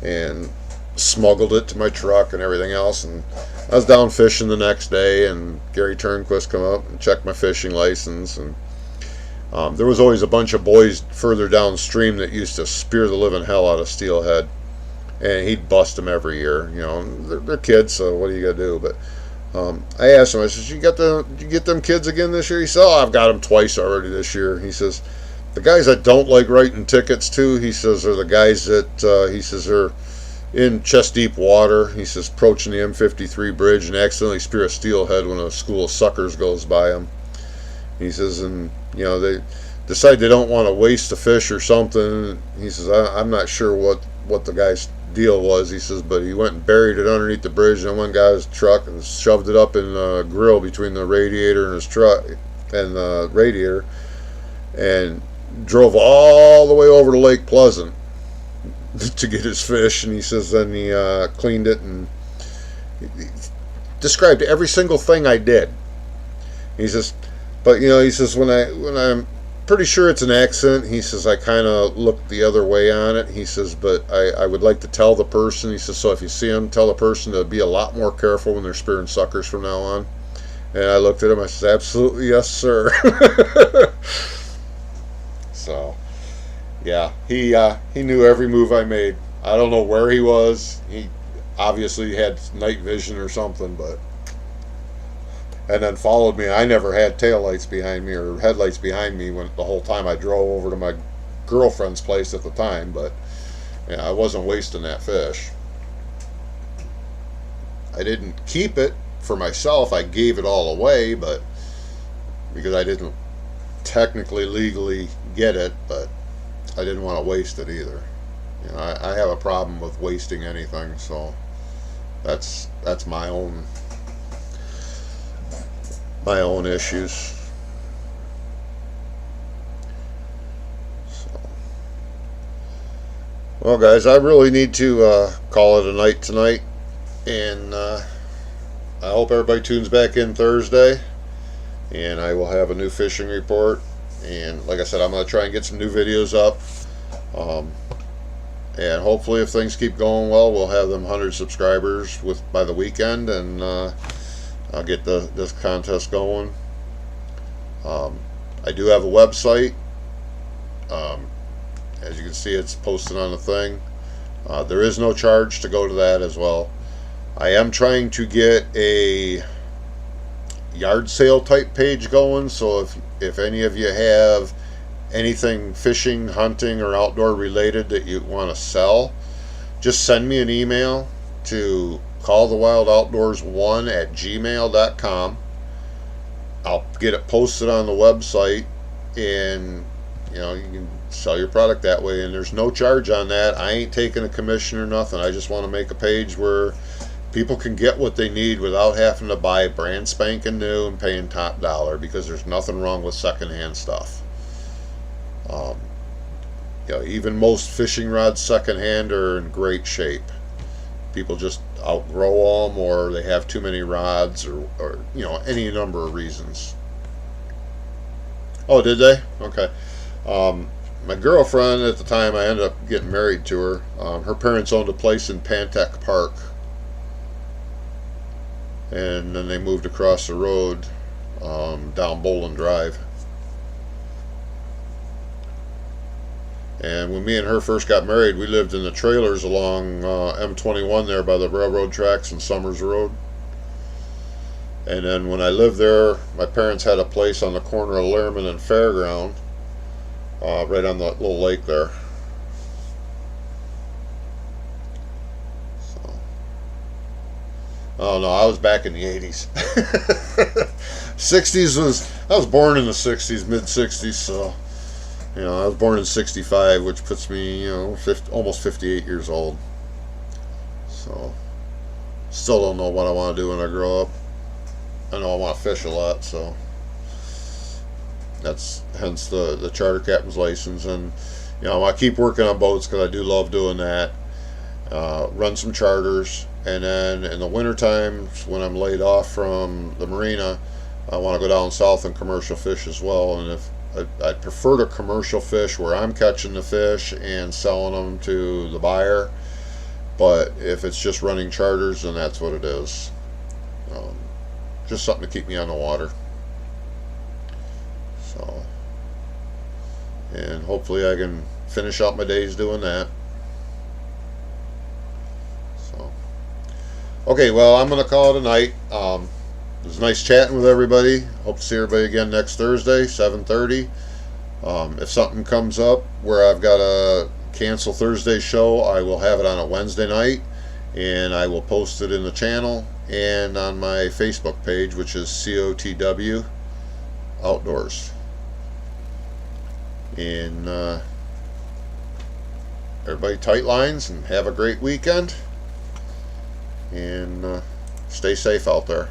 and smuggled it to my truck and everything else. And I was down fishing the next day, and Gary Turnquist come up and checked my fishing license. And there was always a bunch of boys further downstream that used to spear the living hell out of steelhead, and he'd bust them every year. They're kids, so what are you gonna do? But I asked him, I said, did you get them kids again this year? He said, oh, I've got them twice already this year. He says, the guys I don't like writing tickets to, he says, are the guys that he says are in chest deep water. He says, approaching the M53 bridge and accidentally spear a steelhead when a school of suckers goes by them. He says, and they decide they don't want to waste the fish or something. He says, I'm not sure what the guy's deal was. He says, but he went and buried it underneath the bridge, and one got his truck and shoved it up in the grill between the radiator and his truck and the radiator, and drove all the way over to Lake Pleasant to get his fish. And he says then he cleaned it, and he described every single thing I did. He says, but he says, when I'm pretty sure it's an accident, he says, I kind of looked the other way on it. He says, but I would like to tell the person. He says, so if you see him, tell the person to be a lot more careful when they're spearing suckers from now on. And I looked at him, I said, absolutely, yes, sir. So, yeah, he knew every move I made. I don't know where he was. He obviously had night vision or something, and then followed me. I never had taillights behind me or headlights behind me the whole time I drove over to my girlfriend's place at the time, but I wasn't wasting that fish. I didn't keep it for myself. I gave it all away, but because I didn't technically legally get it, but I didn't want to waste it either. I have a problem with wasting anything, so that's my own issues. So, well, guys, I really need to call it a night tonight, and I hope everybody tunes back in Thursday, and I will have a new fishing report. And like I said, I'm going to try and get some new videos up, and hopefully if things keep going well, we'll have them 100 subscribers by the weekend, and I'll get this contest going. I do have a website. As you can see, it's posted on the thing. There is no charge to go to that as well. I am trying to get a yard sale type page going, so if any of you have anything fishing, hunting, or outdoor related that you want to sell, just send me an email to callthewildoutdoors1@gmail.com. I'll get it posted on the website, and you can sell your product that way, and there's no charge on that. I ain't taking a commission or nothing. I just want to make a page where people can get what they need without having to buy brand spanking new and paying top dollar, because there's nothing wrong with secondhand stuff. Even most fishing rods secondhand are in great shape. People just outgrow them, or they have too many rods, or any number of reasons. Oh, did they? Okay. Um, my girlfriend at the time, I ended up getting married to her. Her parents owned a place in Pantech Park, and then they moved across the road down Bowland Drive. And when me and her first got married, we lived in the trailers along M21 there by the railroad tracks and Summers Road. And then when I lived there, my parents had a place on the corner of Lehrman and Fairground, right on the little lake there. So, oh no, I was back in the 80s. 60s was, I was born in the 60s, mid 60s, so, I was born in 65, which puts me, almost 58 years old. So, still don't know what I want to do when I grow up. I know I want to fish a lot, so that's hence the charter captain's license. And I keep working on boats because I do love doing that. Run some charters, and then in the winter times when I'm laid off from the marina, I want to go down south and commercial fish as well. And if I prefer to commercial fish where I'm catching the fish and selling them to the buyer, but if it's just running charters, then that's what it is. Just something to keep me on the water. So, and hopefully I can finish out my days doing that. So, okay, well, I'm going to call it a night. It was nice chatting with everybody. Hope to see everybody again next Thursday, 7:30. If something comes up where I've got to cancel Thursday's show, I will have it on a Wednesday night, and I will post it in the channel and on my Facebook page, which is COTW Outdoors. And everybody tight lines and have a great weekend, and stay safe out there.